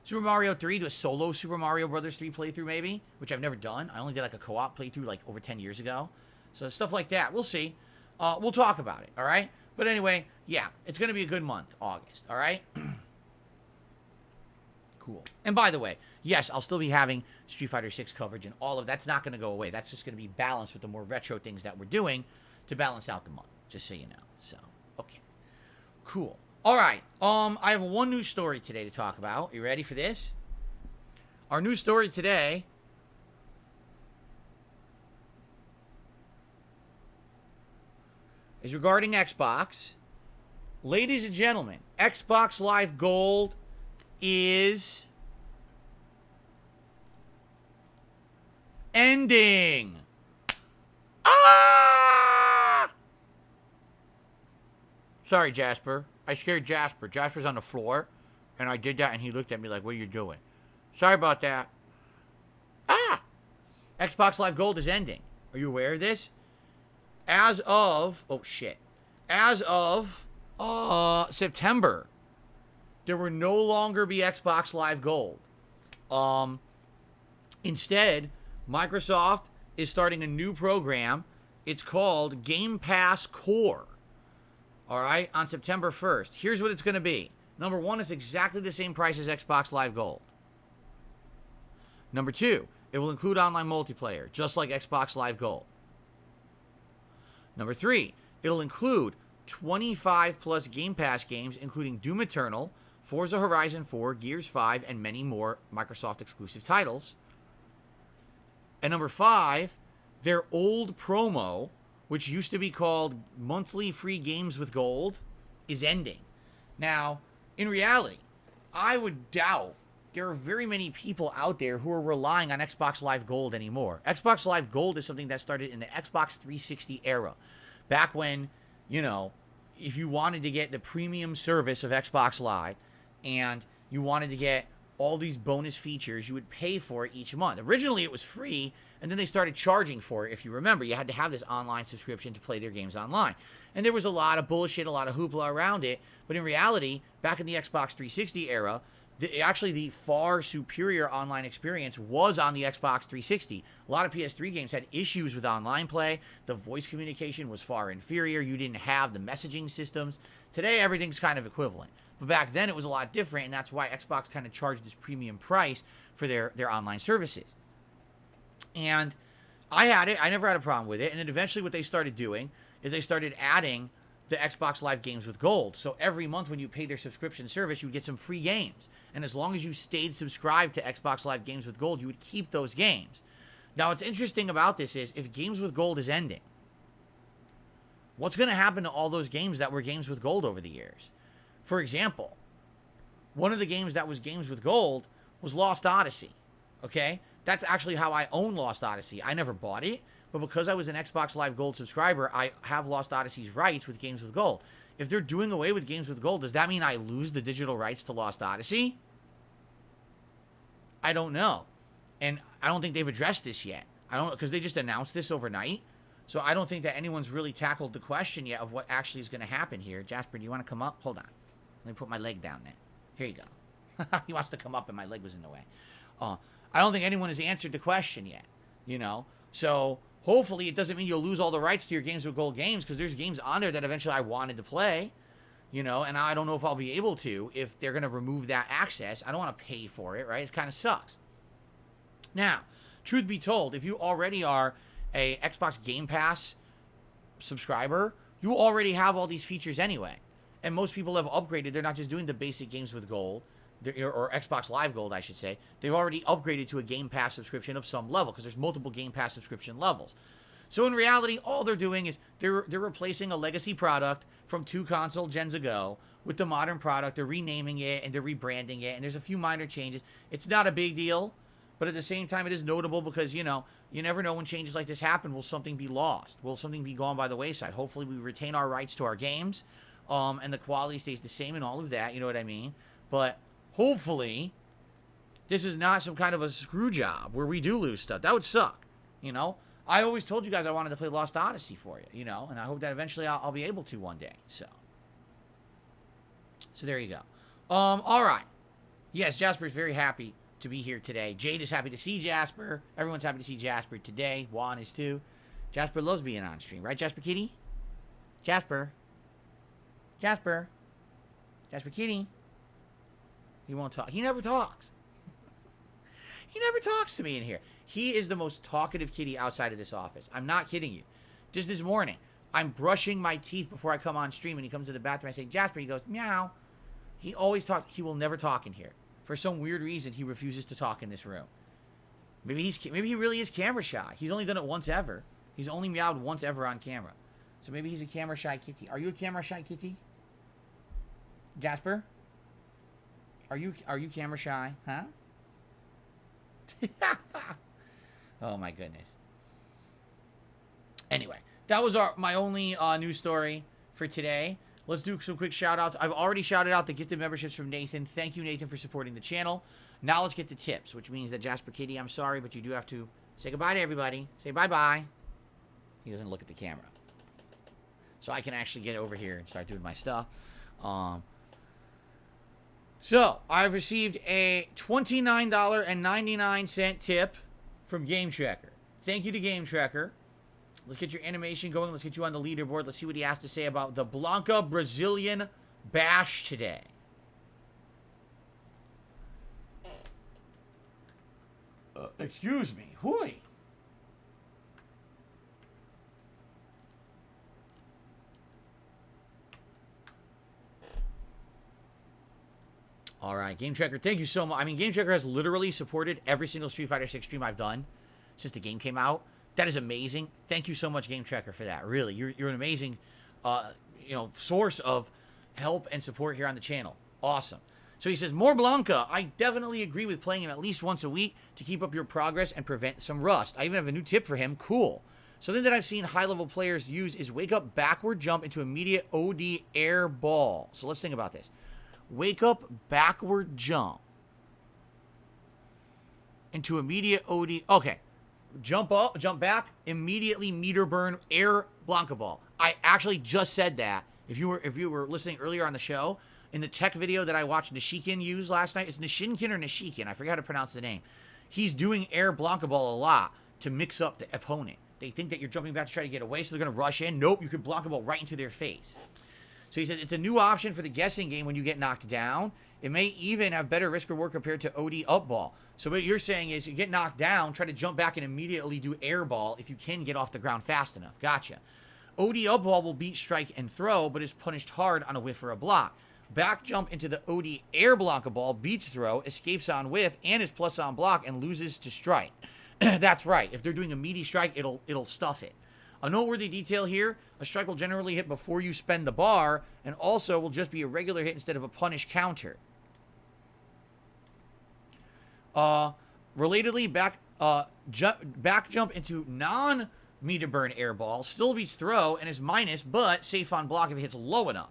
Super Mario 3, do a solo Super Mario Brothers 3 playthrough, maybe, which I've never done. I only did, like, a co-op playthrough, like, over 10 years ago. So, stuff like that. We'll see. We'll talk about it, all right? But anyway, yeah, it's going to be a good month, August, all right? Cool. And by the way, yes, I'll still be having Street Fighter 6 coverage and all of that's not going to go away. That's just going to be balanced with the more retro things that we're doing to balance out the month, just so you know. So, okay. Cool. All right. I have one news story today to talk about. You ready for this? Our news story today is regarding Xbox. Ladies and gentlemen, Xbox Live Gold is ending. Ah! Sorry, Jasper. I scared Jasper. Jasper's on the floor, and I did that, and he looked at me like, what are you doing? Sorry about that. Ah! Xbox Live Gold is ending. Are you aware of this? As of September, there will no longer be Xbox Live Gold. Instead, Microsoft is starting a new program. It's called Game Pass Core. All right, on September 1st. Here's what it's going to be. Number one, it's exactly the same price as Xbox Live Gold. Number two, it will include online multiplayer, just like Xbox Live Gold. Number three, it'll include 25 plus Game Pass games, including Doom Eternal, Forza Horizon 4, Gears 5, and many more Microsoft exclusive titles. And number five, their old promo, which used to be called Monthly Free Games with Gold, is ending. Now, in reality, I would doubt there are very many people out there who are relying on Xbox Live Gold anymore. Xbox Live Gold is something that started in the Xbox 360 era. Back when, if you wanted to get the premium service of Xbox Live and you wanted to get all these bonus features, you would pay for it each month. Originally, it was free, and then they started charging for it. If you remember, you had to have this online subscription to play their games online. And there was a lot of bullshit, a lot of hoopla around it. But in reality, back in the Xbox 360 era, Actually, the far superior online experience was on the Xbox 360. A lot of PS3 games had issues with online play. The voice communication was far inferior. You didn't have the messaging systems. Today, everything's kind of equivalent. But back then, it was a lot different, and that's why Xbox kind of charged this premium price for their online services. And I had it. I never had a problem with it. And then eventually what they started doing is they started adding the Xbox Live games with gold. So every month when you paid their subscription service, you would get some free games. And as long as you stayed subscribed to Xbox Live games with gold, you would keep those games. Now, what's interesting about this is if games with gold is ending, what's going to happen to all those games that were games with gold over the years? For example, one of the games that was games with gold was Lost Odyssey. Okay? That's actually how I own Lost Odyssey. I never bought it. But because I was an Xbox Live Gold subscriber, I have Lost Odyssey's rights with Games with Gold. If they're doing away with Games with Gold, does that mean I lose the digital rights to Lost Odyssey? I don't know. And I don't think they've addressed this yet. I don't, because they just announced this overnight. So I don't think that anyone's really tackled the question yet of what actually is going to happen here. Jasper, do you want to come up? Hold on. Let me put my leg down there. Here you go. He wants to come up and my leg was in the way. I don't think anyone has answered the question yet, you know? So hopefully it doesn't mean you'll lose all the rights to your Games with Gold games, because there's games on there that eventually I wanted to play, you know, and I don't know if I'll be able to if they're going to remove that access. I don't want to pay for it, right? It kind of sucks. Now, truth be told, if you already are a Xbox Game Pass subscriber, you already have all these features anyway. And most people have upgraded. They're not just doing the basic Games with Gold, or Xbox Live Gold, I should say. They've already upgraded to a Game Pass subscription of some level, because there's multiple Game Pass subscription levels. So in reality, all they're doing is they're replacing a legacy product from 2 console gens ago with the modern product. They're renaming it and they're rebranding it, and there's a few minor changes. It's not a big deal, but at the same time, it is notable because, you know, you never know when changes like this happen. Will something be lost? Will something be gone by the wayside? Hopefully, we retain our rights to our games, and the quality stays the same and all of that. You know what I mean? But hopefully, this is not some kind of a screw job where we do lose stuff. That would suck, you know? I always told you guys I wanted to play Lost Odyssey for you, you know? And I hope that eventually I'll be able to one day, so there you go. All right. Yes, Jasper's very happy to be here today. Jade is happy to see Jasper. Everyone's happy to see Jasper today. Juan is too. Jasper loves being on stream, right, Jasper Kitty? Jasper. Jasper. Jasper Kitty. He won't talk. He never talks. He never talks to me in here. He is the most talkative kitty outside of this office. I'm not kidding you. Just this morning, I'm brushing my teeth before I come on stream, and he comes to the bathroom. I say, Jasper. He goes, meow. He always talks. He will never talk in here. For some weird reason, he refuses to talk in this room. Maybe he really is camera shy. He's only done it once ever. He's only meowed once ever on camera. So maybe he's a camera shy kitty. Are you a camera shy kitty? Jasper? Are you camera shy? Huh? Oh my goodness. Anyway, that was my only news story for today. Let's do some quick shout outs. I've already shouted out the gifted memberships from Nathan. Thank you, Nathan, for supporting the channel. Now let's get to tips, which means that Jasper Kitty, I'm sorry, but you do have to say goodbye to everybody. Say bye-bye. He doesn't look at the camera. So I can actually get over here and start doing my stuff. So, I've received a $29.99 tip from Game Tracker. Thank you to Game Tracker. Let's get your animation going. Let's get you on the leaderboard. Let's see what he has to say about the Blanca Brazilian Bash today. Excuse me. Hooey. All right, Game Tracker, thank you so much. I mean, Game Tracker has literally supported every single Street Fighter 6 stream I've done since the game came out. That is amazing. Thank you so much, Game Tracker, for that. Really, you're an amazing, source of help and support here on the channel. Awesome. So he says, more Blanca. I definitely agree with playing him at least once a week to keep up your progress and prevent some rust. I even have a new tip for him. Cool. Something that I've seen high-level players use is wake up backward jump into immediate OD air ball. So let's think about this. Wake up backward jump into immediate OD. Okay. Jump up, jump back, immediately meter burn air Blanca ball. I actually just said that. If you were listening earlier on the show, in the tech video that I watched Nishikin use last night. It's Nishinkin or Nishikin. I forgot how to pronounce the name. He's doing air Blanca Ball a lot to mix up the opponent. They think that you're jumping back to try to get away, so they're going to rush in. Nope, you could Blanca Ball right into their face. So he says, it's a new option for the guessing game when you get knocked down. It may even have better risk reward compared to OD up ball. So what you're saying is you get knocked down, try to jump back and immediately do air ball if you can get off the ground fast enough. Gotcha. OD up ball will beat strike and throw, but is punished hard on a whiff or a block. Back jump into the OD air Blanca Ball beats throw, escapes on whiff, and is plus on block and loses to strike. That's right. If they're doing a meaty strike, it'll stuff it. A noteworthy detail here, a strike will generally hit before you spend the bar, and also will just be a regular hit instead of a punish counter. Relatedly, back jump into non-meter burn air ball still beats throw and is minus, but safe on block if it hits low enough.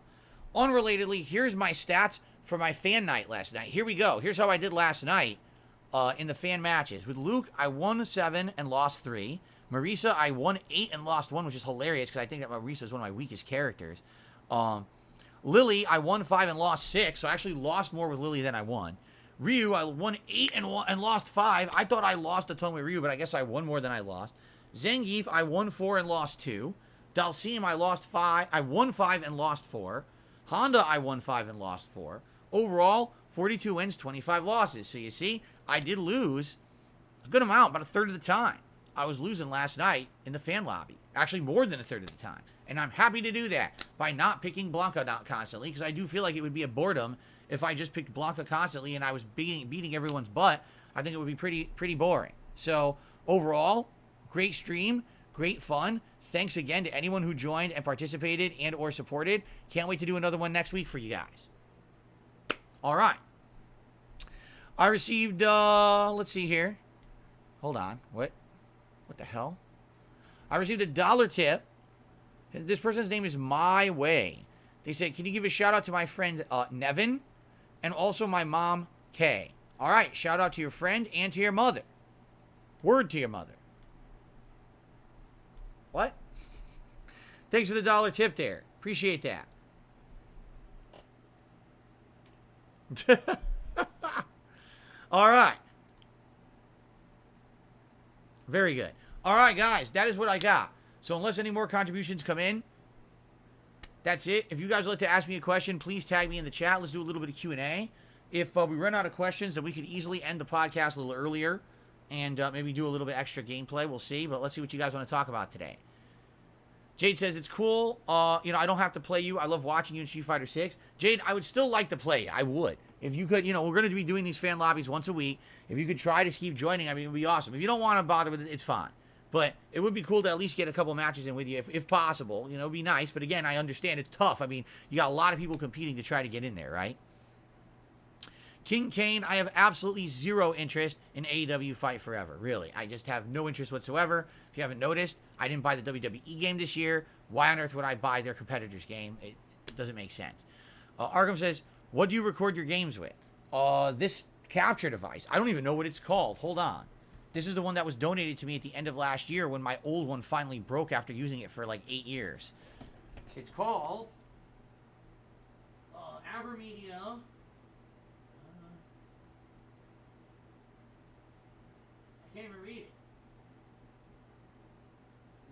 Unrelatedly, here's my stats for my fan night last night. Here we go. Here's how I did last night in the fan matches. With Luke, I won 7 and lost 3. Marisa, I won 8 and lost 1, which is hilarious because I think that Marisa is one of my weakest characters. Lily, I won 5 and lost 6, so I actually lost more with Lily than I won. Ryu, I won 8 and lost 5. I thought I lost a ton with Ryu, but I guess I won more than I lost. Zangief, I won 4 and lost 2. Dalsim, I won 5 and lost 4. Honda, I won 5 and lost 4. Overall, 42 wins, 25 losses. So you see, I did lose a good amount, about a third of the time. I was losing last night in the fan lobby. Actually, more than a third of the time. And I'm happy to do that by not picking Blanca not constantly, because I do feel like it would be a boredom if I just picked Blanca constantly and I was beating everyone's butt. I think it would be pretty boring. So overall, great stream, great fun. Thanks again to anyone who joined and participated and or supported. Can't wait to do another one next week for you guys. All right. I received, let's see here. Hold on. What the hell? I received a $1 tip. This person's name is My Way. They said, can you give a shout out to my friend Nevin and also my mom, Kay? All right. Shout out to your friend and to your mother. Word to your mother. What? Thanks for the $1 tip there. Appreciate that. All right. Very good. All right, guys. That is what I got. So unless any more contributions come in, that's it. If you guys would like to ask me a question, please tag me in the chat. Let's do a little bit of Q&A. If we run out of questions, then we could easily end the podcast a little earlier and maybe do a little bit extra gameplay. We'll see. But let's see what you guys want to talk about today. Jade says, it's cool. I don't have to play you. I love watching you in Street Fighter 6. Jade, I would still like to play you. I would. If you could, we're going to be doing these fan lobbies once a week. If you could try to keep joining, I mean, it would be awesome. If you don't want to bother with it, it's fine. But it would be cool to at least get a couple matches in with you if possible. It'd be nice. But again, I understand it's tough. I mean, you got a lot of people competing to try to get in there, right? King Kane, I have absolutely zero interest in AEW Fight Forever. Really. I just have no interest whatsoever. If you haven't noticed, I didn't buy the WWE game this year. Why on earth would I buy their competitor's game? It doesn't make sense. Arkham says, what do you record your games with? This capture device. I don't even know what it's called. Hold on. This is the one that was donated to me at the end of last year when my old one finally broke after using it for like 8 years. It's called Avermedia. I can't even read it.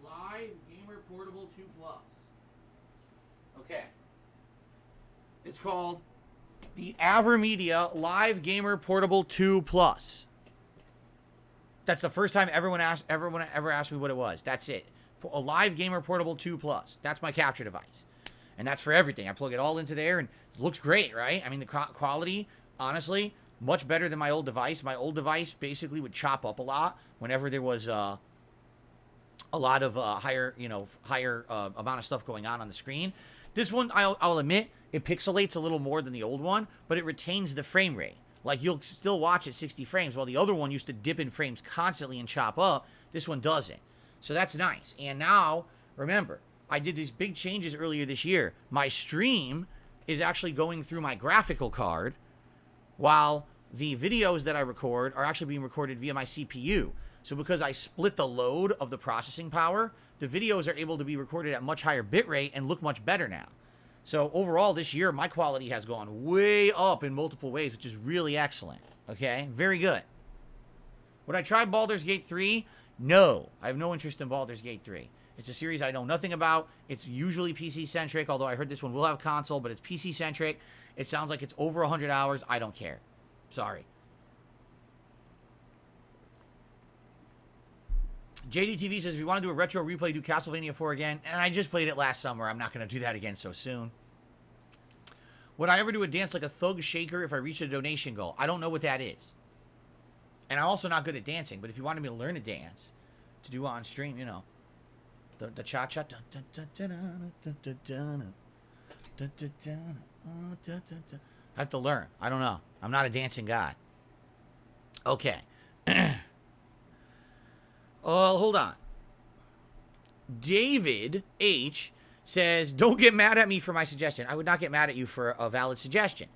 Live Gamer Portable 2 Plus. Okay. It's called the Avermedia Live Gamer Portable 2 Plus. That's the first time everyone ever asked me what it was. That's it. A Live Gamer Portable 2 Plus. That's my capture device. And that's for everything. I plug it all into there and it looks great, right? I mean, the quality, honestly, much better than my old device. My old device basically would chop up a lot whenever there was a lot of higher amount of stuff going on the screen. This one, I'll admit, it pixelates a little more than the old one, but it retains the frame rate. Like, you'll still watch at 60 frames, while the other one used to dip in frames constantly and chop up. This one doesn't. So that's nice. And now, remember, I did these big changes earlier this year. My stream is actually going through my graphical card, while the videos that I record are actually being recorded via my CPU. So because I split the load of the processing power, the videos are able to be recorded at much higher bit rate and look much better now. So overall this year, my quality has gone way up in multiple ways, which is really excellent. Okay, very good. Would I try Baldur's Gate 3? No, I have no interest in Baldur's Gate 3. It's a series I know nothing about. It's usually PC-centric, although I heard this one will have console, but it's PC-centric. It sounds like it's over 100 hours. I don't care. Sorry. JDTV says, if you want to do a retro replay, do Castlevania 4 again. And I just played it last summer. I'm not going to do that again so soon. Would I ever do a dance like a thug shaker if I reach a donation goal? I don't know what that is. And I'm also not good at dancing. But if you wanted me to learn a dance to do on stream, you know, the cha-cha. I have to learn. I don't know. I'm not a dancing guy. Okay. Oh, hold on. David H. says, don't get mad at me for my suggestion. I would not get mad at you for a valid suggestion.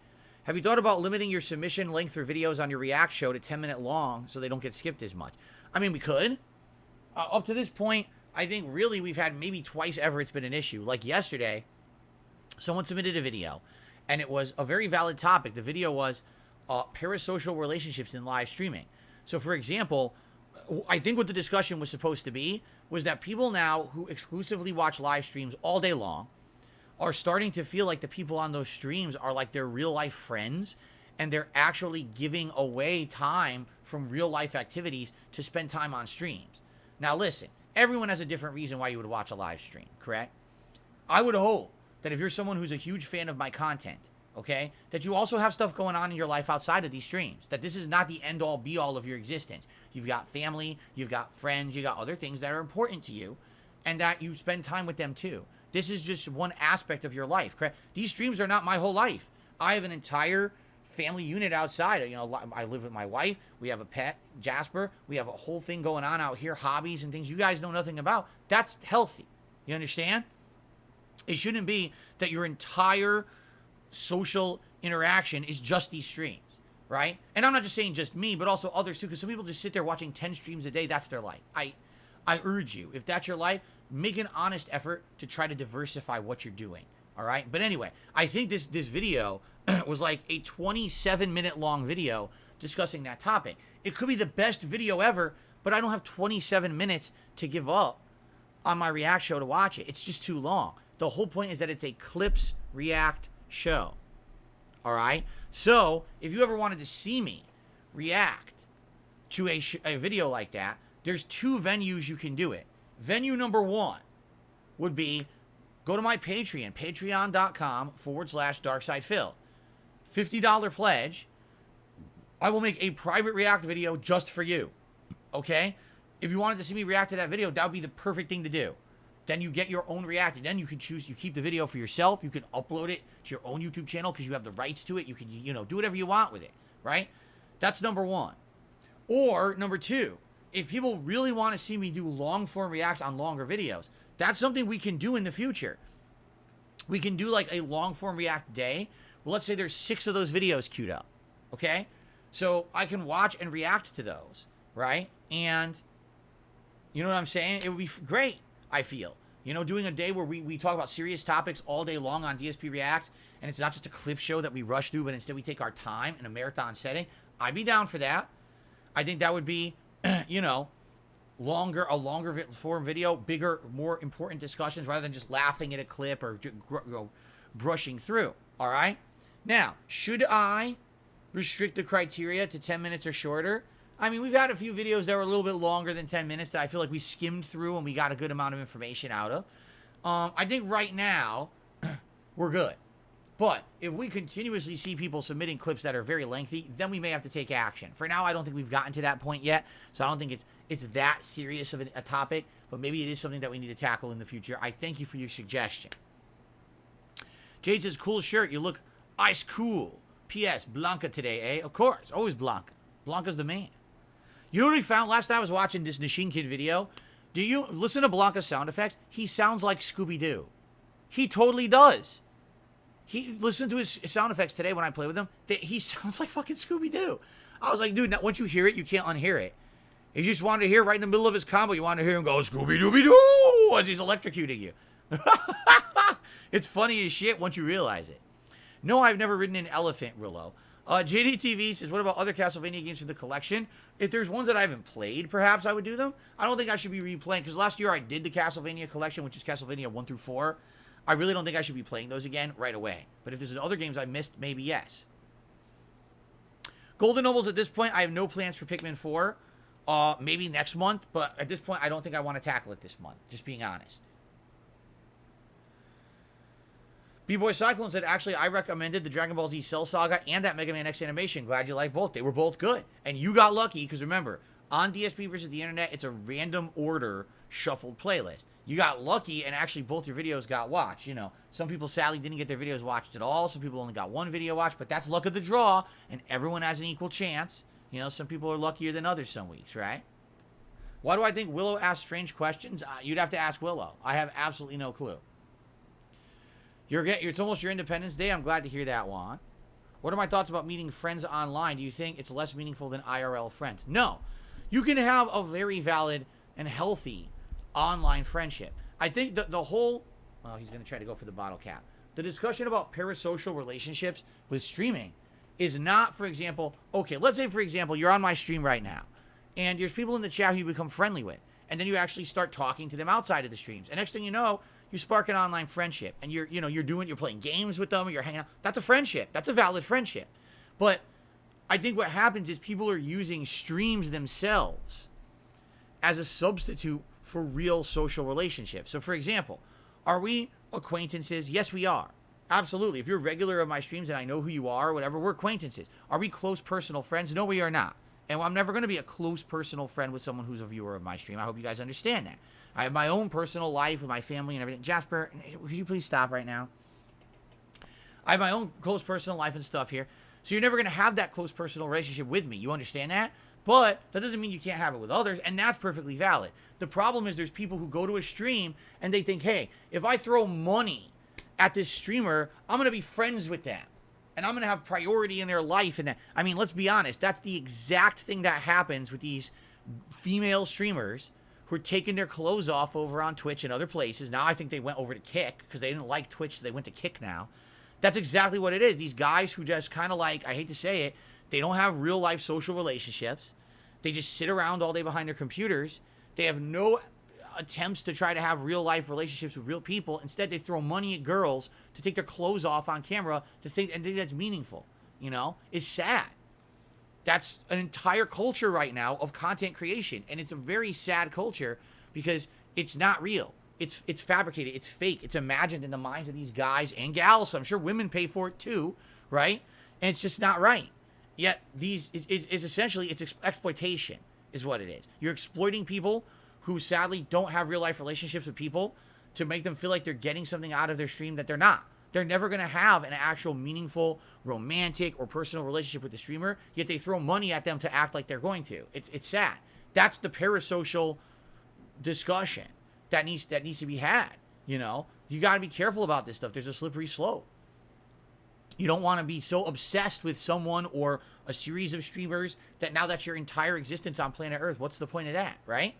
Have you thought about limiting your submission length for videos on your React show to 10-minute long so they don't get skipped as much? I mean, we could. Up to this point, I think really we've had maybe twice ever it's been an issue. Like yesterday, someone submitted a video, and it was a very valid topic. The video was parasocial relationships in live streaming. So, for example, I think what the discussion was supposed to be was that people now who exclusively watch live streams all day long are starting to feel like the people on those streams are like their real life friends, and they're actually giving away time from real life activities to spend time on streams. Now listen, everyone has a different reason why you would watch a live stream, correct? I would hope that if you're someone who's a huge fan of my content, okay, that you also have stuff going on in your life outside of these streams, that this is not the end all be all of your existence. You've got family, you've got friends, you got other things that are important to you, and that you spend time with them too. This is just one aspect of your life, correct? These streams are not my whole life. I have an entire family unit outside. You know, I live with my wife. We have a pet, Jasper. We have a whole thing going on out here, hobbies and things you guys know nothing about. That's healthy. You understand? It shouldn't be that your entire social interaction is just these streams, right? And I'm not just saying just me, but also others too, because some people just sit there watching 10 streams a day. That's their life. I urge you, if that's your life, make an honest effort to try to diversify what you're doing, all right? But anyway, I think this video was like a 27-minute long video discussing that topic. It could be the best video ever, but I don't have 27 minutes to give up on my React show to watch it. It's just too long. The whole point is that it's a Clips React show, all right? So if you ever wanted to see me react to a video like that, there's two venues you can do it. Venue number one would be go to my Patreon, patreon.com/darksidephil. $50 pledge. I will make a private React video just for you, okay? If you wanted to see me react to that video, that would be the perfect thing to do. Then you get your own React, and then you can choose, you keep the video for yourself, you can upload it to your own YouTube channel because you have the rights to it, you can, you know, do whatever you want with it, right? That's number one. Or number two, if people really want to see me do long form reacts on longer videos, that's something we can do in the future. We can do like a long form react day. Well, let's say there's 6 of those videos queued up, okay? So I can watch and react to those, right? And you know what I'm saying? It would be great, I feel. You know, doing a day where we talk about serious topics all day long on DSP Reacts, and it's not just a clip show that we rush through, but instead we take our time in a marathon setting. I'd be down for that. I think that would be, you know, a longer form video, bigger, more important discussions rather than just laughing at a clip or brushing through, all right? Now, should I restrict the criteria to 10 minutes or shorter? I mean, we've had a few videos that were a little bit longer than 10 minutes that I feel like we skimmed through and we got a good amount of information out of. I think right now, we're good. But if we continuously see people submitting clips that are very lengthy, then we may have to take action. For now, I don't think we've gotten to that point yet, so I don't think it's that serious of a topic, but maybe it is something that we need to tackle in the future. I thank you for your suggestion. Jade says, cool shirt. You look ice cool. P.S. Blanca today, eh? Of course. Always Blanca. Blanca's the man. You know what I found? Last time I was watching this Nashin Kid video. Do you listen to Blanca's sound effects? He sounds like Scooby-Doo. He totally does. He listened to his sound effects today when I play with him. He sounds like fucking Scooby-Doo. I was like, dude, once you hear it, you can't unhear it. You just wanted to hear right in the middle of his combo, you wanted to hear him go Scooby-Dooby-Doo as he's electrocuting you. It's funny as shit once you realize it. No, I've never ridden an elephant, Rillo. JDTV says, what about other Castlevania games for the collection? If there's ones that I haven't played, perhaps I would do them. I don't think I should be replaying, because last year I did the Castlevania collection, which is Castlevania 1 through 4. I really don't think I should be playing those again right away. But if there's other games I missed, maybe yes. Golden Nobles, at this point, I have no plans for Pikmin 4. Maybe next month, but at this point, I don't think I want to tackle it this month, just being honest. B-Boy Cyclone said, actually, I recommended the Dragon Ball Z Cell Saga and that Mega Man X animation. Glad you like both. They were both good. And you got lucky, because remember, on DSP versus the Internet, it's a random order shuffled playlist. You got lucky, and actually both your videos got watched. You know, some people sadly didn't get their videos watched at all. Some people only got one video watched, but that's luck of the draw, and everyone has an equal chance. You know, some people are luckier than others some weeks, right? Why do I think Willow asks strange questions? You'd have to ask Willow. I have absolutely no clue. It's almost your Independence Day. I'm glad to hear that, Juan. What are my thoughts about meeting friends online? Do you think it's less meaningful than IRL friends? No. You can have a very valid and healthy online friendship. I think the whole... Well, he's going to try to go for the bottle cap. The discussion about parasocial relationships with streaming is not, for example... Okay, let's say, for example, you're on my stream right now, and there's people in the chat who you become friendly with, and then you actually start talking to them outside of the streams. And next thing you know, you spark an online friendship, and you're playing games with them, or you're hanging out. That's a friendship. That's a valid friendship. But I think what happens is people are using streams themselves as a substitute for real social relationships. So, for example, are we acquaintances? Yes, we are. Absolutely. If you're a regular of my streams and I know who you are or whatever, we're acquaintances. Are we close personal friends? No, we are not. And I'm never going to be a close personal friend with someone who's a viewer of my stream. I hope you guys understand that. I have my own personal life with my family and everything. Jasper, could you please stop right now? I have my own close personal life and stuff here. So you're never going to have that close personal relationship with me. You understand that? But that doesn't mean you can't have it with others, and that's perfectly valid. The problem is there's people who go to a stream and they think, hey, if I throw money at this streamer, I'm going to be friends with them. And I'm going to have priority in their life. And that, I mean, let's be honest. That's the exact thing that happens with these female streamers who are taking their clothes off over on Twitch and other places. Now I think they went over to Kick because they didn't like Twitch, so they went to Kick now. That's exactly what it is. These guys who just kind of like, I hate to say it, they don't have real life social relationships. They just sit around all day behind their computers. They have no attempts to try to have real life relationships with real people. Instead, they throw money at girls to take their clothes off on camera to think that's meaningful. You know, it's sad. That's an entire culture right now of content creation, and it's a very sad culture because it's not real. It's fabricated. It's fake. It's imagined in the minds of these guys and gals. So I'm sure women pay for it too, right? And it's just not right. Yet these is essentially it's exploitation, is what it is. You're exploiting people who sadly don't have real life relationships with people to make them feel like they're getting something out of their stream that they're not. They're never going to have an actual meaningful, romantic, or personal relationship with the streamer, yet they throw money at them to act like they're going to. It's sad. That's the parasocial discussion that needs to be had. You know, you got to be careful about this stuff. There's a slippery slope. You don't want to be so obsessed with someone or a series of streamers that now that's your entire existence on planet Earth. What's the point of that, right?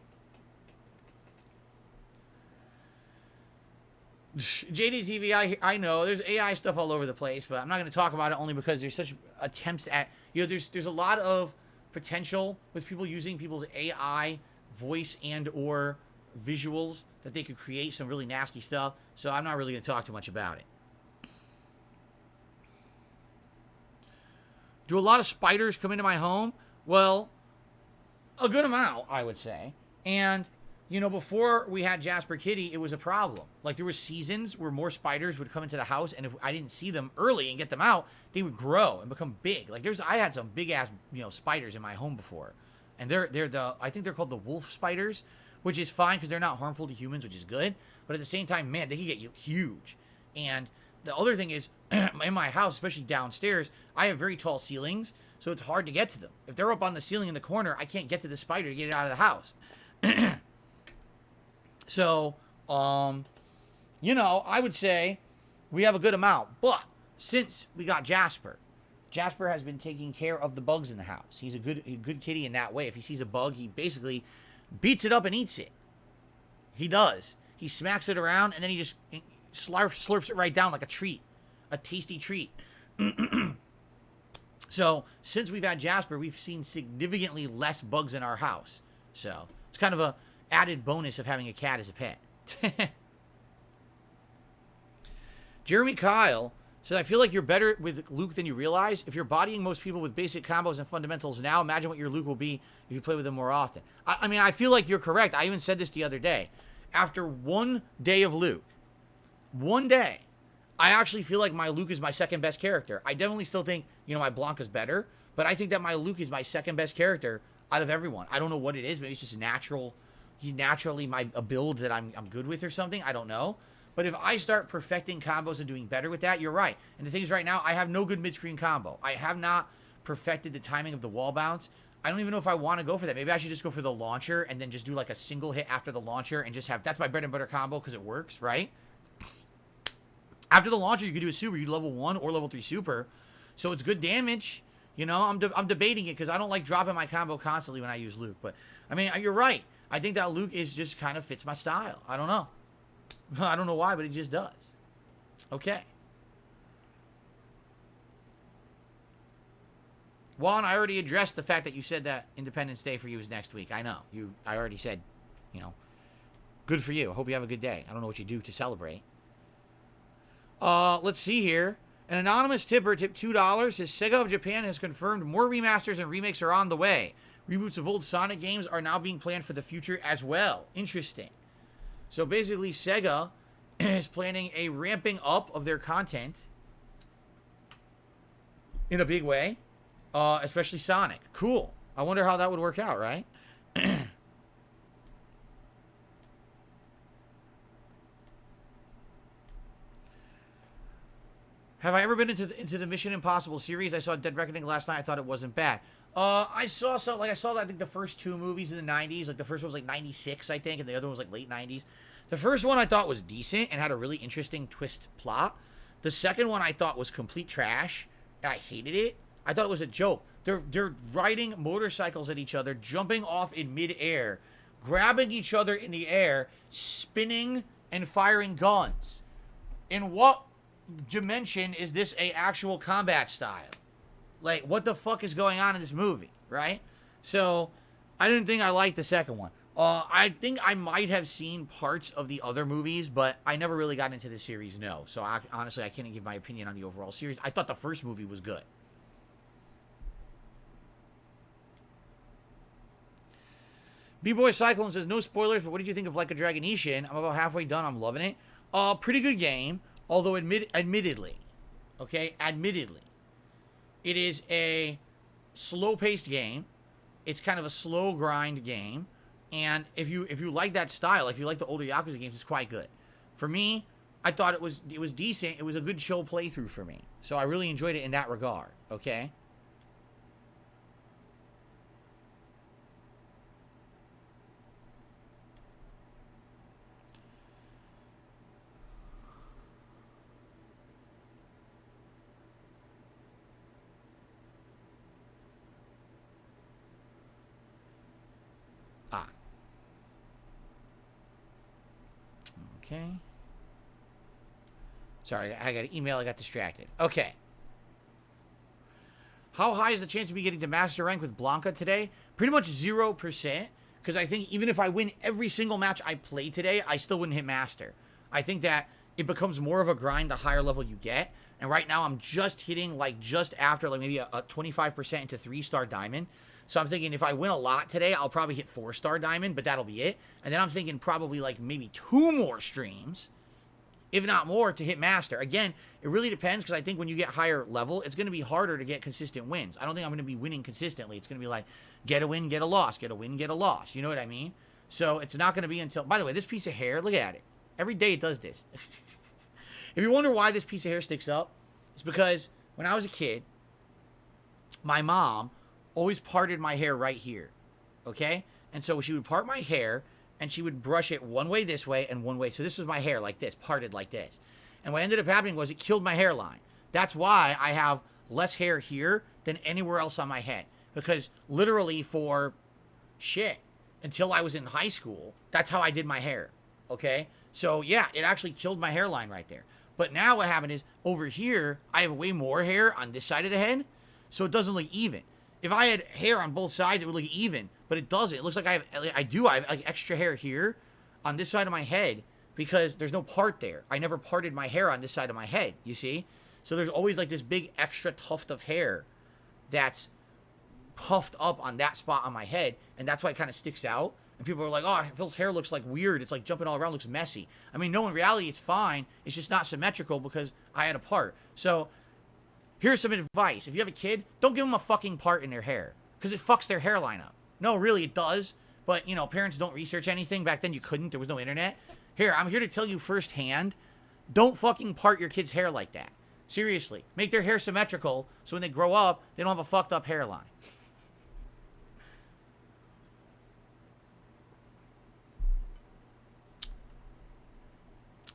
JDTV, I know there's AI stuff all over the place, but I'm not going to talk about it only because there's such attempts at, there's a lot of potential with people using people's AI voice and or visuals that they could create some really nasty stuff. So I'm not really going to talk too much about it. Do a lot of spiders come into my home? Well, a good amount, I would say. And you know, before we had Jasper Kitty, it was a problem. Like, there were seasons where more spiders would come into the house, and if I didn't see them early and get them out, they would grow and become big. Like, I had some big-ass, spiders in my home before. And I think they're called the wolf spiders, which is fine because they're not harmful to humans, which is good. But at the same time, man, they can get huge. And the other thing is, in my house, especially downstairs, I have very tall ceilings, so it's hard to get to them. If they're up on the ceiling in the corner, I can't get to the spider to get it out of the house. So, I would say we have a good amount. But since we got Jasper has been taking care of the bugs in the house. He's a good kitty in that way. If he sees a bug, he basically beats it up and eats it. He does. He smacks it around, and then he just slurps it right down like a treat, a tasty treat. So since we've had Jasper, we've seen significantly less bugs in our house. So it's kind of a added bonus of having a cat as a pet. Jeremy Kyle says, I feel like you're better with Luke than you realize. If you're bodying most people with basic combos and fundamentals now, imagine what your Luke will be if you play with him more often. I mean, I feel like you're correct. I even said this the other day. After one day of Luke, one day, I actually feel like my Luke is my second best character. I definitely still think, you know, my Blanca's better, but I think that my Luke is my second best character out of everyone. I don't know what it is. Maybe it's just natural. He's naturally a build that I'm good with or something. I don't know. But if I start perfecting combos and doing better with that, you're right. And the thing is, right now, I have no good mid-screen combo. I have not perfected the timing of the wall bounce. I don't even know if I want to go for that. Maybe I should just go for the launcher and then just do like a single hit after the launcher and just have, that's my bread and butter combo because it works, right? After the launcher, you can do a super. You do level 1 or level 3 super. So it's good damage. You know, I'm debating it because I don't like dropping my combo constantly when I use Luke. But, I mean, you're right. I think that Luke is just kind of fits my style. I don't know. I don't know why, but it just does. Okay. Juan, I already addressed the fact that you said that Independence Day for you is next week. I know. I already said, you know, good for you. I hope you have a good day. I don't know what you do to celebrate. Let's see here. An anonymous tipper tipped $2. Says Sega of Japan has confirmed more remasters and remakes are on the way. Reboots of old Sonic games are now being planned for the future as well. Interesting. So basically, Sega is planning a ramping up of their content in a big way, especially Sonic. Cool. I wonder how that would work out, right? Have I ever been into the Mission Impossible series? I saw Dead Reckoning last night. I thought it wasn't bad. I saw I think the first 2 movies in the 90s. Like the first one was like 96, I think, and the other one was like late 90s. The first one I thought was decent and had a really interesting twist plot. The second one I thought was complete trash, and I hated it. I thought it was a joke. They're riding motorcycles at each other, jumping off in midair, grabbing each other in the air, spinning and firing guns. In what dimension is this a actual combat style? Like, what the fuck is going on in this movie, right? So, I didn't think I liked the second one. I think I might have seen parts of the other movies, but I never really got into the series, no. So, honestly, I can't give my opinion on the overall series. I thought the first movie was good. B-Boy Cyclone says, no spoilers, but what did you think of Like a Dragon Ishin? I'm about halfway done. I'm loving it. Pretty good game, although admittedly, it is a slow-paced game. It's kind of a slow grind game. And if you like that style, if you like the older Yakuza games, it's quite good. For me, I thought it was decent. It was a good chill playthrough for me. So I really enjoyed it in that regard, okay? Okay. Sorry, I got an email. I got distracted. Okay. How high is the chance of me getting to master rank with Blanca today? Pretty much 0%. Because I think even if I win every single match I play today, I still wouldn't hit master. I think that it becomes more of a grind the higher level you get. And right now I'm just hitting like just after like maybe a 25% into 3-star diamond. So I'm thinking if I win a lot today, I'll probably hit 4-star diamond, but that'll be it. And then I'm thinking probably like maybe 2 more streams, if not more, to hit master. Again, it really depends because I think when you get higher level, it's going to be harder to get consistent wins. I don't think I'm going to be winning consistently. It's going to be like get a win, get a loss, get a win, get a loss. You know what I mean? So it's not going to be until... By the way, this piece of hair, look at it. Every day it does this. If you wonder why this piece of hair sticks up, it's because when I was a kid, my mom always parted my hair right here, okay? And so she would part my hair, and she would brush it one way this way and one way. So this was my hair like this, parted like this. And what ended up happening was it killed my hairline. That's why I have less hair here than anywhere else on my head. Because literally for shit, until I was in high school, that's how I did my hair, okay? So yeah, it actually killed my hairline right there. But now what happened is over here, I have way more hair on this side of the head, so it doesn't look even. If I had hair on both sides, it would look even, but it doesn't. It looks like I have like extra hair here on this side of my head because there's no part there. I never parted my hair on this side of my head, you see? So there's always like this big extra tuft of hair that's puffed up on that spot on my head, and that's why it kind of sticks out. And people are like, oh, Phil's hair looks like weird. It's like jumping all around, looks messy. I mean, no, in reality, it's fine. It's just not symmetrical because I had a part. So here's some advice. If you have a kid, don't give them a fucking part in their hair because it fucks their hairline up. No, really, it does. But, you know, parents don't research anything. Back then, you couldn't. There was no internet. Here, I'm here to tell you firsthand, don't fucking part your kid's hair like that. Seriously. Make their hair symmetrical so when they grow up, they don't have a fucked up hairline.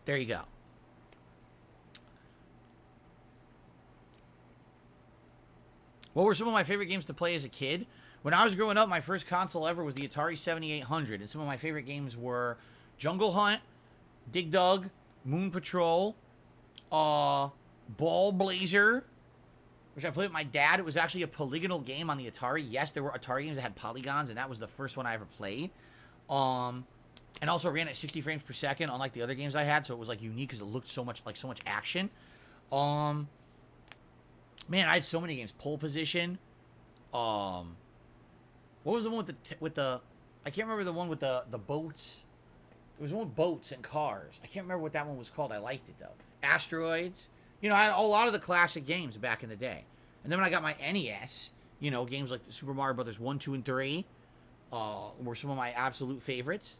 There you go. What were some of my favorite games to play as a kid? When I was growing up, my first console ever was the Atari 7800. And some of my favorite games were Jungle Hunt, Dig Dug, Moon Patrol, Ball Blazer, which I played with my dad. It was actually a polygonal game on the Atari. Yes, there were Atari games that had polygons, and that was the first one I ever played. And also ran at 60 frames per second, unlike the other games I had, so it was like unique because it looked so much action. Man, I had so many games. Pole Position. What was the one with the I can't remember the one with the boats. There was one with boats and cars. I can't remember what that one was called. I liked it though. Asteroids. You know, I had a lot of the classic games back in the day. And then when I got my NES, you know, games like the Super Mario Brothers 1, 2, and 3 were some of my absolute favorites.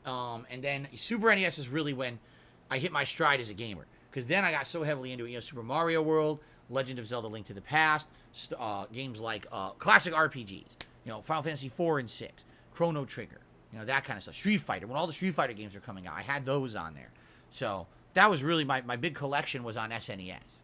And then Super NES is really when I hit my stride as a gamer. Because then I got so heavily into it. You know, Super Mario World, Legend of Zelda Link to the Past, games like classic RPGs. You know, Final Fantasy 4 and 6, Chrono Trigger. You know, that kind of stuff. Street Fighter. When all the Street Fighter games were coming out, I had those on there. So that was really my big collection was on SNES.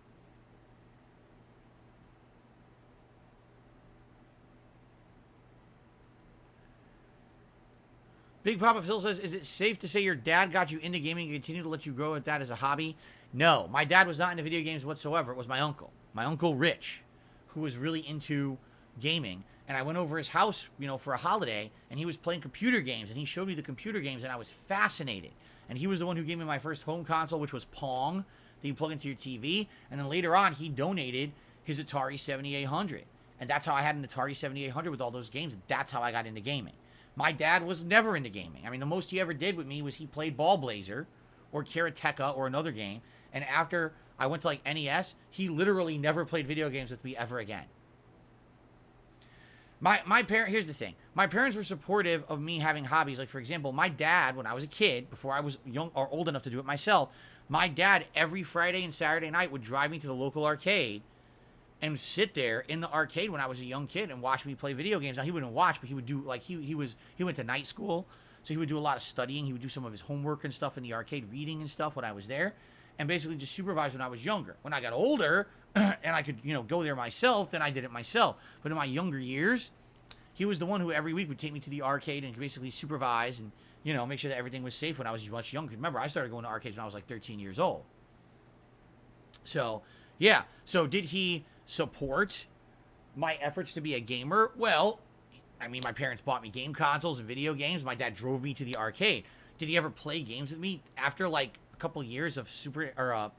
Big Papa Phil says, is it safe to say your dad got you into gaming and continue to let you grow with that as a hobby? No, my dad was not into video games whatsoever. It was my uncle. My Uncle Rich, who was really into gaming. And I went over his house, you know, for a holiday, and he was playing computer games, and he showed me the computer games, and I was fascinated. And he was the one who gave me my first home console, which was Pong, that you plug into your TV. And then later on, he donated his Atari 7800. And that's how I had an Atari 7800 with all those games. That's how I got into gaming. My dad was never into gaming. I mean, the most he ever did with me was he played Ball Blazer or Karateka or another game. And after I went to like NES, he literally never played video games with me ever again. My parents, here's the thing. My parents were supportive of me having hobbies. Like, for example, my dad, when I was a kid, before I was young or old enough to do it myself, my dad every Friday and Saturday night would drive me to the local arcade and sit there in the arcade when I was a young kid and watch me play video games. Now, he wouldn't watch, but he would do, like, he went to night school, so he would do a lot of studying. He would do some of his homework and stuff in the arcade, reading and stuff when I was there, and basically just supervise when I was younger. When I got older and I could, you know, go there myself, then I did it myself. But in my younger years, he was the one who every week would take me to the arcade and basically supervise and, you know, make sure that everything was safe when I was much younger. Remember, I started going to arcades when I was like 13 years old. So, yeah. So did he support my efforts to be a gamer? Well, I mean, my parents bought me game consoles and video games. My dad drove me to the arcade. Did he ever play games with me after like a couple years of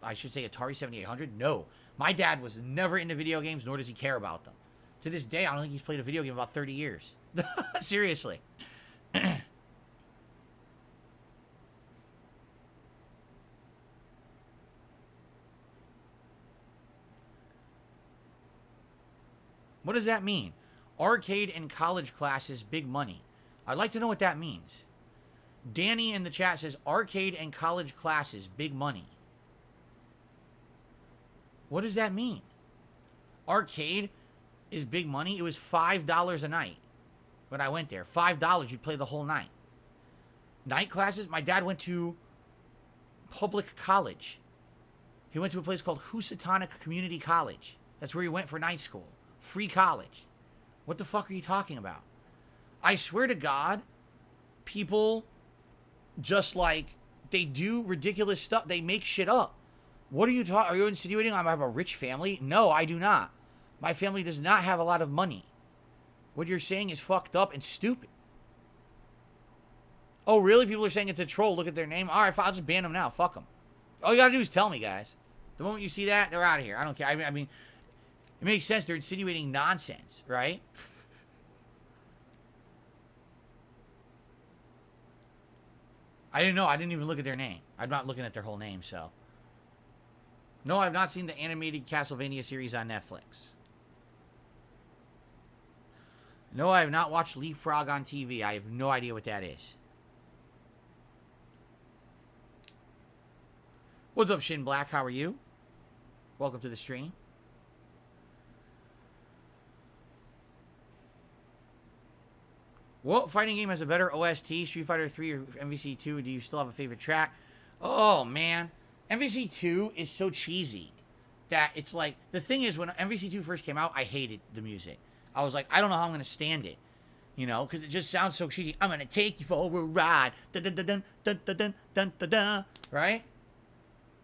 I should say Atari 7800? No. My dad was never into video games, nor does he care about them. To this day, I don't think he's played a video game in about 30 years. Seriously. What does that mean? Arcade and college classes, big money. I'd like to know what that means. Danny in the chat says, arcade and college classes, big money. What does that mean? Arcade is big money. It was $5 a night when I went there. $5, you'd play the whole night. Night classes, my dad went to public college. He went to a place called Housatonic Community College. That's where he went for night school. Free college. What the fuck are you talking about? I swear to God, people just like They do ridiculous stuff. They make shit up. What are you talking? Are you insinuating I have a rich family? No, I do not. My family does not have a lot of money. What you're saying is fucked up and stupid. Oh, really? People are saying it's a troll. Look at their name. All right, I'll just ban them now. Fuck them. All you gotta do is tell me, guys. The moment you see that, they're out of here. I don't care. I mean, it makes sense. They're insinuating nonsense, right? I didn't know. I didn't even look at their name. I'm not looking at their whole name, so. No, I've not seen the animated Castlevania series on Netflix. No, I have not watched Leapfrog on TV. I have no idea what that is. What's up, Shin Black? How are you? Welcome to the stream. What fighting game has a better OST, Street Fighter 3 or MVC 2? Do you still have a favorite track? Oh, man. MVC 2 is so cheesy that it's like... The thing is, when MVC 2 first came out, I hated the music. I was like, I don't know how I'm going to stand it. You know, because it just sounds so cheesy. I'm going to take you for a ride. Dun-dun-dun-dun-dun-dun-dun-dun. Right?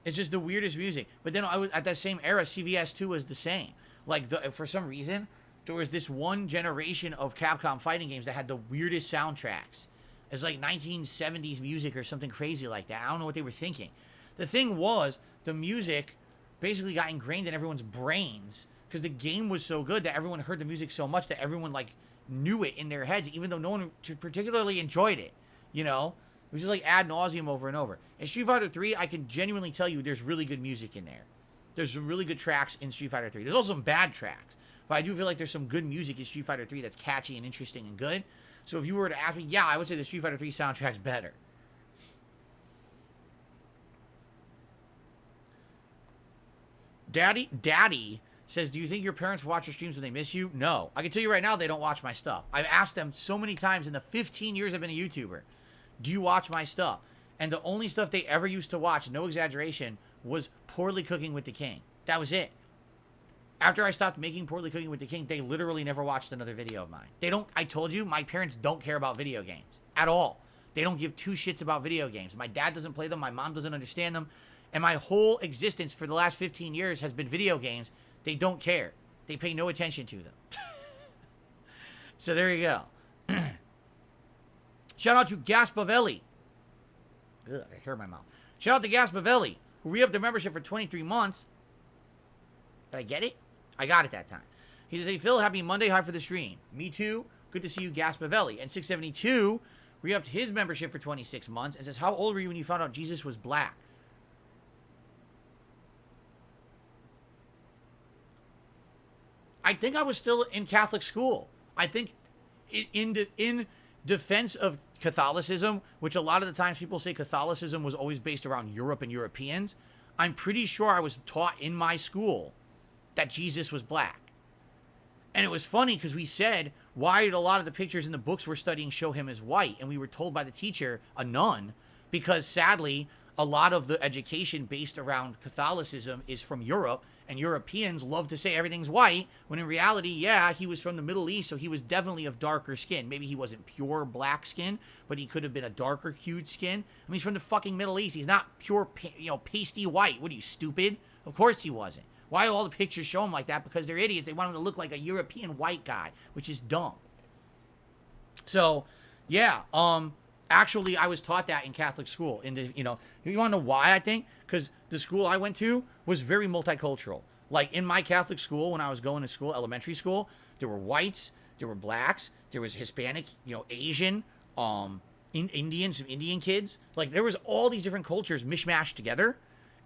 It's just the weirdest music. But then at that same era, CVS 2 was the same. Like, for some reason, there was this one generation of Capcom fighting games that had the weirdest soundtracks. It's like 1970s music or something crazy like that. I don't know what they were thinking. The thing was, the music basically got ingrained in everyone's brains because the game was so good that everyone heard the music so much that everyone, like, knew it in their heads, even though no one particularly enjoyed it, you know? It was just like ad nauseum over and over. In Street Fighter 3, I can genuinely tell you there's really good music in there. There's some really good tracks in Street Fighter 3. There's also some bad tracks. But I do feel like there's some good music in Street Fighter 3 that's catchy and interesting and good. So if you were to ask me, yeah, I would say the Street Fighter 3 soundtrack's better. Daddy says, do you think your parents watch your streams when they miss you? No. I can tell you right now they don't watch my stuff. I've asked them so many times in the 15 years I've been a YouTuber, do you watch my stuff? And the only stuff they ever used to watch, no exaggeration, was Poorly Cooking with the King. That was it. After I stopped making Poorly Cooking with the King, they literally never watched another video of mine. They don't, I told you, my parents don't care about video games. At all. They don't give two shits about video games. My dad doesn't play them, my mom doesn't understand them, and my whole existence for the last 15 years has been video games. They don't care. They pay no attention to them. So there you go. Shout out to Gaspavelli. Ugh, I hurt my mouth. Shout out to Gaspavelli, who re-upped their membership for 23 months. Did I get it? I got it that time. He says, hey, Phil, happy Monday. Hi for the stream. Me too. Good to see you, Gaspavelli. And 672 re-upped his membership for 26 months and says, how old were you when you found out Jesus was black? I think I was still in Catholic school. I think in defense of Catholicism, which a lot of the times people say Catholicism was always based around Europe and Europeans, I'm pretty sure I was taught in my school that Jesus was black. And it was funny because we said, why did a lot of the pictures in the books we're studying show him as white? And we were told by the teacher, a nun, because sadly, a lot of the education based around Catholicism is from Europe, and Europeans love to say everything's white, when in reality, yeah, he was from the Middle East, so he was definitely of darker skin. Maybe he wasn't pure black skin, but he could have been a darker hued skin. I mean, he's from the fucking Middle East. He's not pure, pasty white. What are you, stupid? Of course he wasn't. Why do all the pictures show him like that? Because they're idiots. They want him to look like a European white guy, which is dumb. So, yeah, actually, I was taught that in Catholic school. You want to know why, I think? Because the school I went to was very multicultural. Like, in my Catholic school, when I was going to school, elementary school, there were whites, there were blacks, there was Hispanic, Asian, Indian, some Indian kids. Like, there was all these different cultures mishmashed together.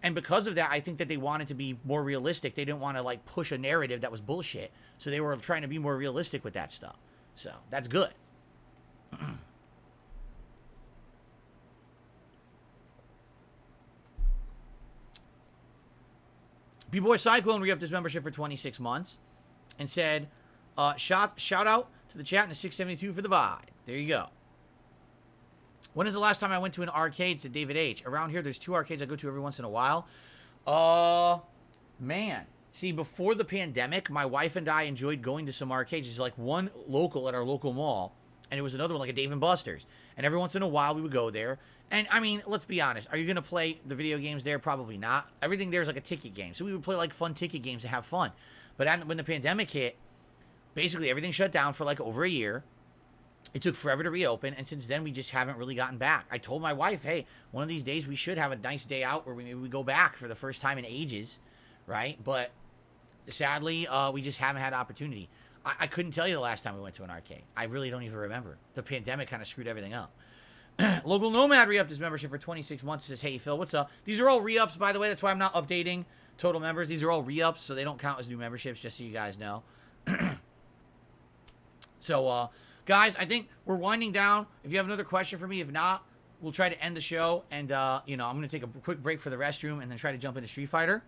And because of that, I think that they wanted to be more realistic. They didn't want to, like, push a narrative that was bullshit. So they were trying to be more realistic with that stuff. So, that's good. B-Boy Cyclone re-upped his membership for 26 months and said, shout out to the chat in the 672 for the vibe. There you go. When is the last time I went to an arcade? Said David H. Around here, there's 2 arcades I go to every once in a while. Man. See, before the pandemic, my wife and I enjoyed going to some arcades. There's like one local at our local mall. And it was another one like a Dave & Buster's. And every once in a while we would go there. And I mean, let's be honest. Are you going to play the video games there? Probably not. Everything there is like a ticket game. So we would play like fun ticket games to have fun. But when the pandemic hit, basically everything shut down for like over a year. It took forever to reopen. And since then, we just haven't really gotten back. I told my wife, hey, one of these days we should have a nice day out where we go back for the first time in ages. Right? But sadly, we just haven't had opportunity. I couldn't tell you the last time we went to an arcade. I really don't even remember. The pandemic kind of screwed everything up. Local Nomad re-upped his membership for 26 months. Says, hey, Phil, what's up? These are all re-ups, by the way. That's why I'm not updating total members. These are all re-ups, so they don't count as new memberships, just so you guys know. So, guys, I think we're winding down. If you have another question for me, if not, we'll try to end the show. And, I'm going to take a quick break for the restroom and then try to jump into Street Fighter.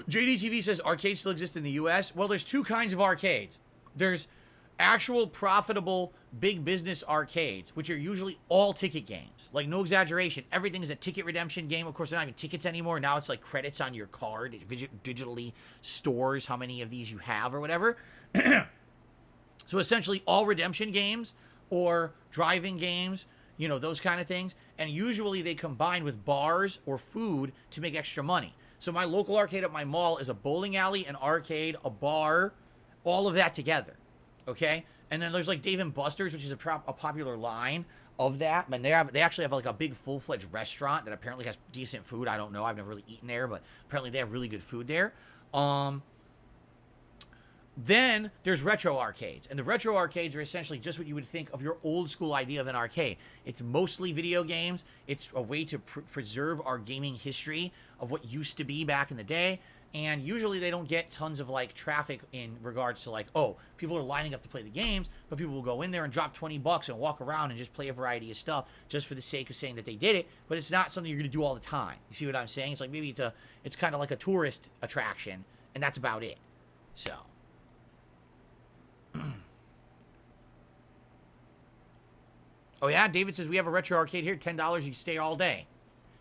JDTV says arcades still exist in the U.S. Well, there's two kinds of arcades. There's actual profitable big business arcades, which are usually all ticket games. Like, no exaggeration. Everything is a ticket redemption game. Of course, they're not even tickets anymore. Now it's like credits on your card. It digitally stores how many of these you have or whatever. So essentially all redemption games or driving games, those kind of things. And usually they combine with bars or food to make extra money. So my local arcade at my mall is a bowling alley, an arcade, a bar, all of that together, okay? And then there's like Dave & Buster's, which is a popular line of that. And they actually have like a big full-fledged restaurant that apparently has decent food. I don't know. I've never really eaten there, but apparently they have really good food there. Then there's retro arcades. And the retro arcades are essentially just what you would think of your old school idea of an arcade. It's mostly video games. It's a way to preserve our gaming history of what used to be back in the day. And usually they don't get tons of like traffic in regards to like, oh, people are lining up to play the games, but people will go in there and drop $20 and walk around and just play a variety of stuff just for the sake of saying that they did it. But it's not something you're going to do all the time. You see what I'm saying? It's like maybe it's kind of like a tourist attraction, and that's about it. So. Oh yeah, David says we have a retro arcade here, $10, you stay all day.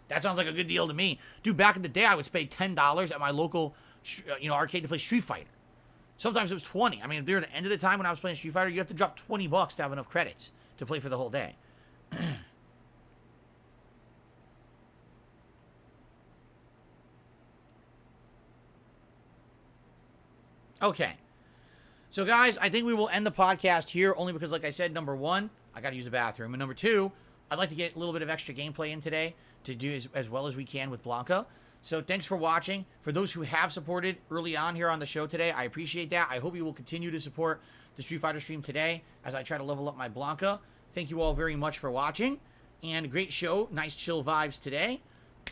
That sounds like a good deal to me. Dude, back in the day, I would pay $10 at my local, arcade to play Street Fighter. Sometimes it was 20. I mean, near the end of the time when I was playing Street Fighter, you have to drop $20 to have enough credits to play for the whole day. Okay. So, guys, I think we will end the podcast here only because, like I said, number one, I got to use the bathroom. And number two, I'd like to get a little bit of extra gameplay in today to do as well as we can with Blanca. So thanks for watching. For those who have supported early on here on the show today, I appreciate that. I hope you will continue to support the Street Fighter stream today as I try to level up my Blanca. Thank you all very much for watching. And great show. Nice chill vibes today.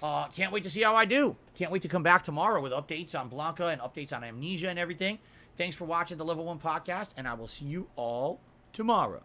Can't wait to see how I do. Can't wait to come back tomorrow with updates on Blanca and updates on Amnesia and everything. Thanks for watching the Level 1 podcast, and I will see you all tomorrow.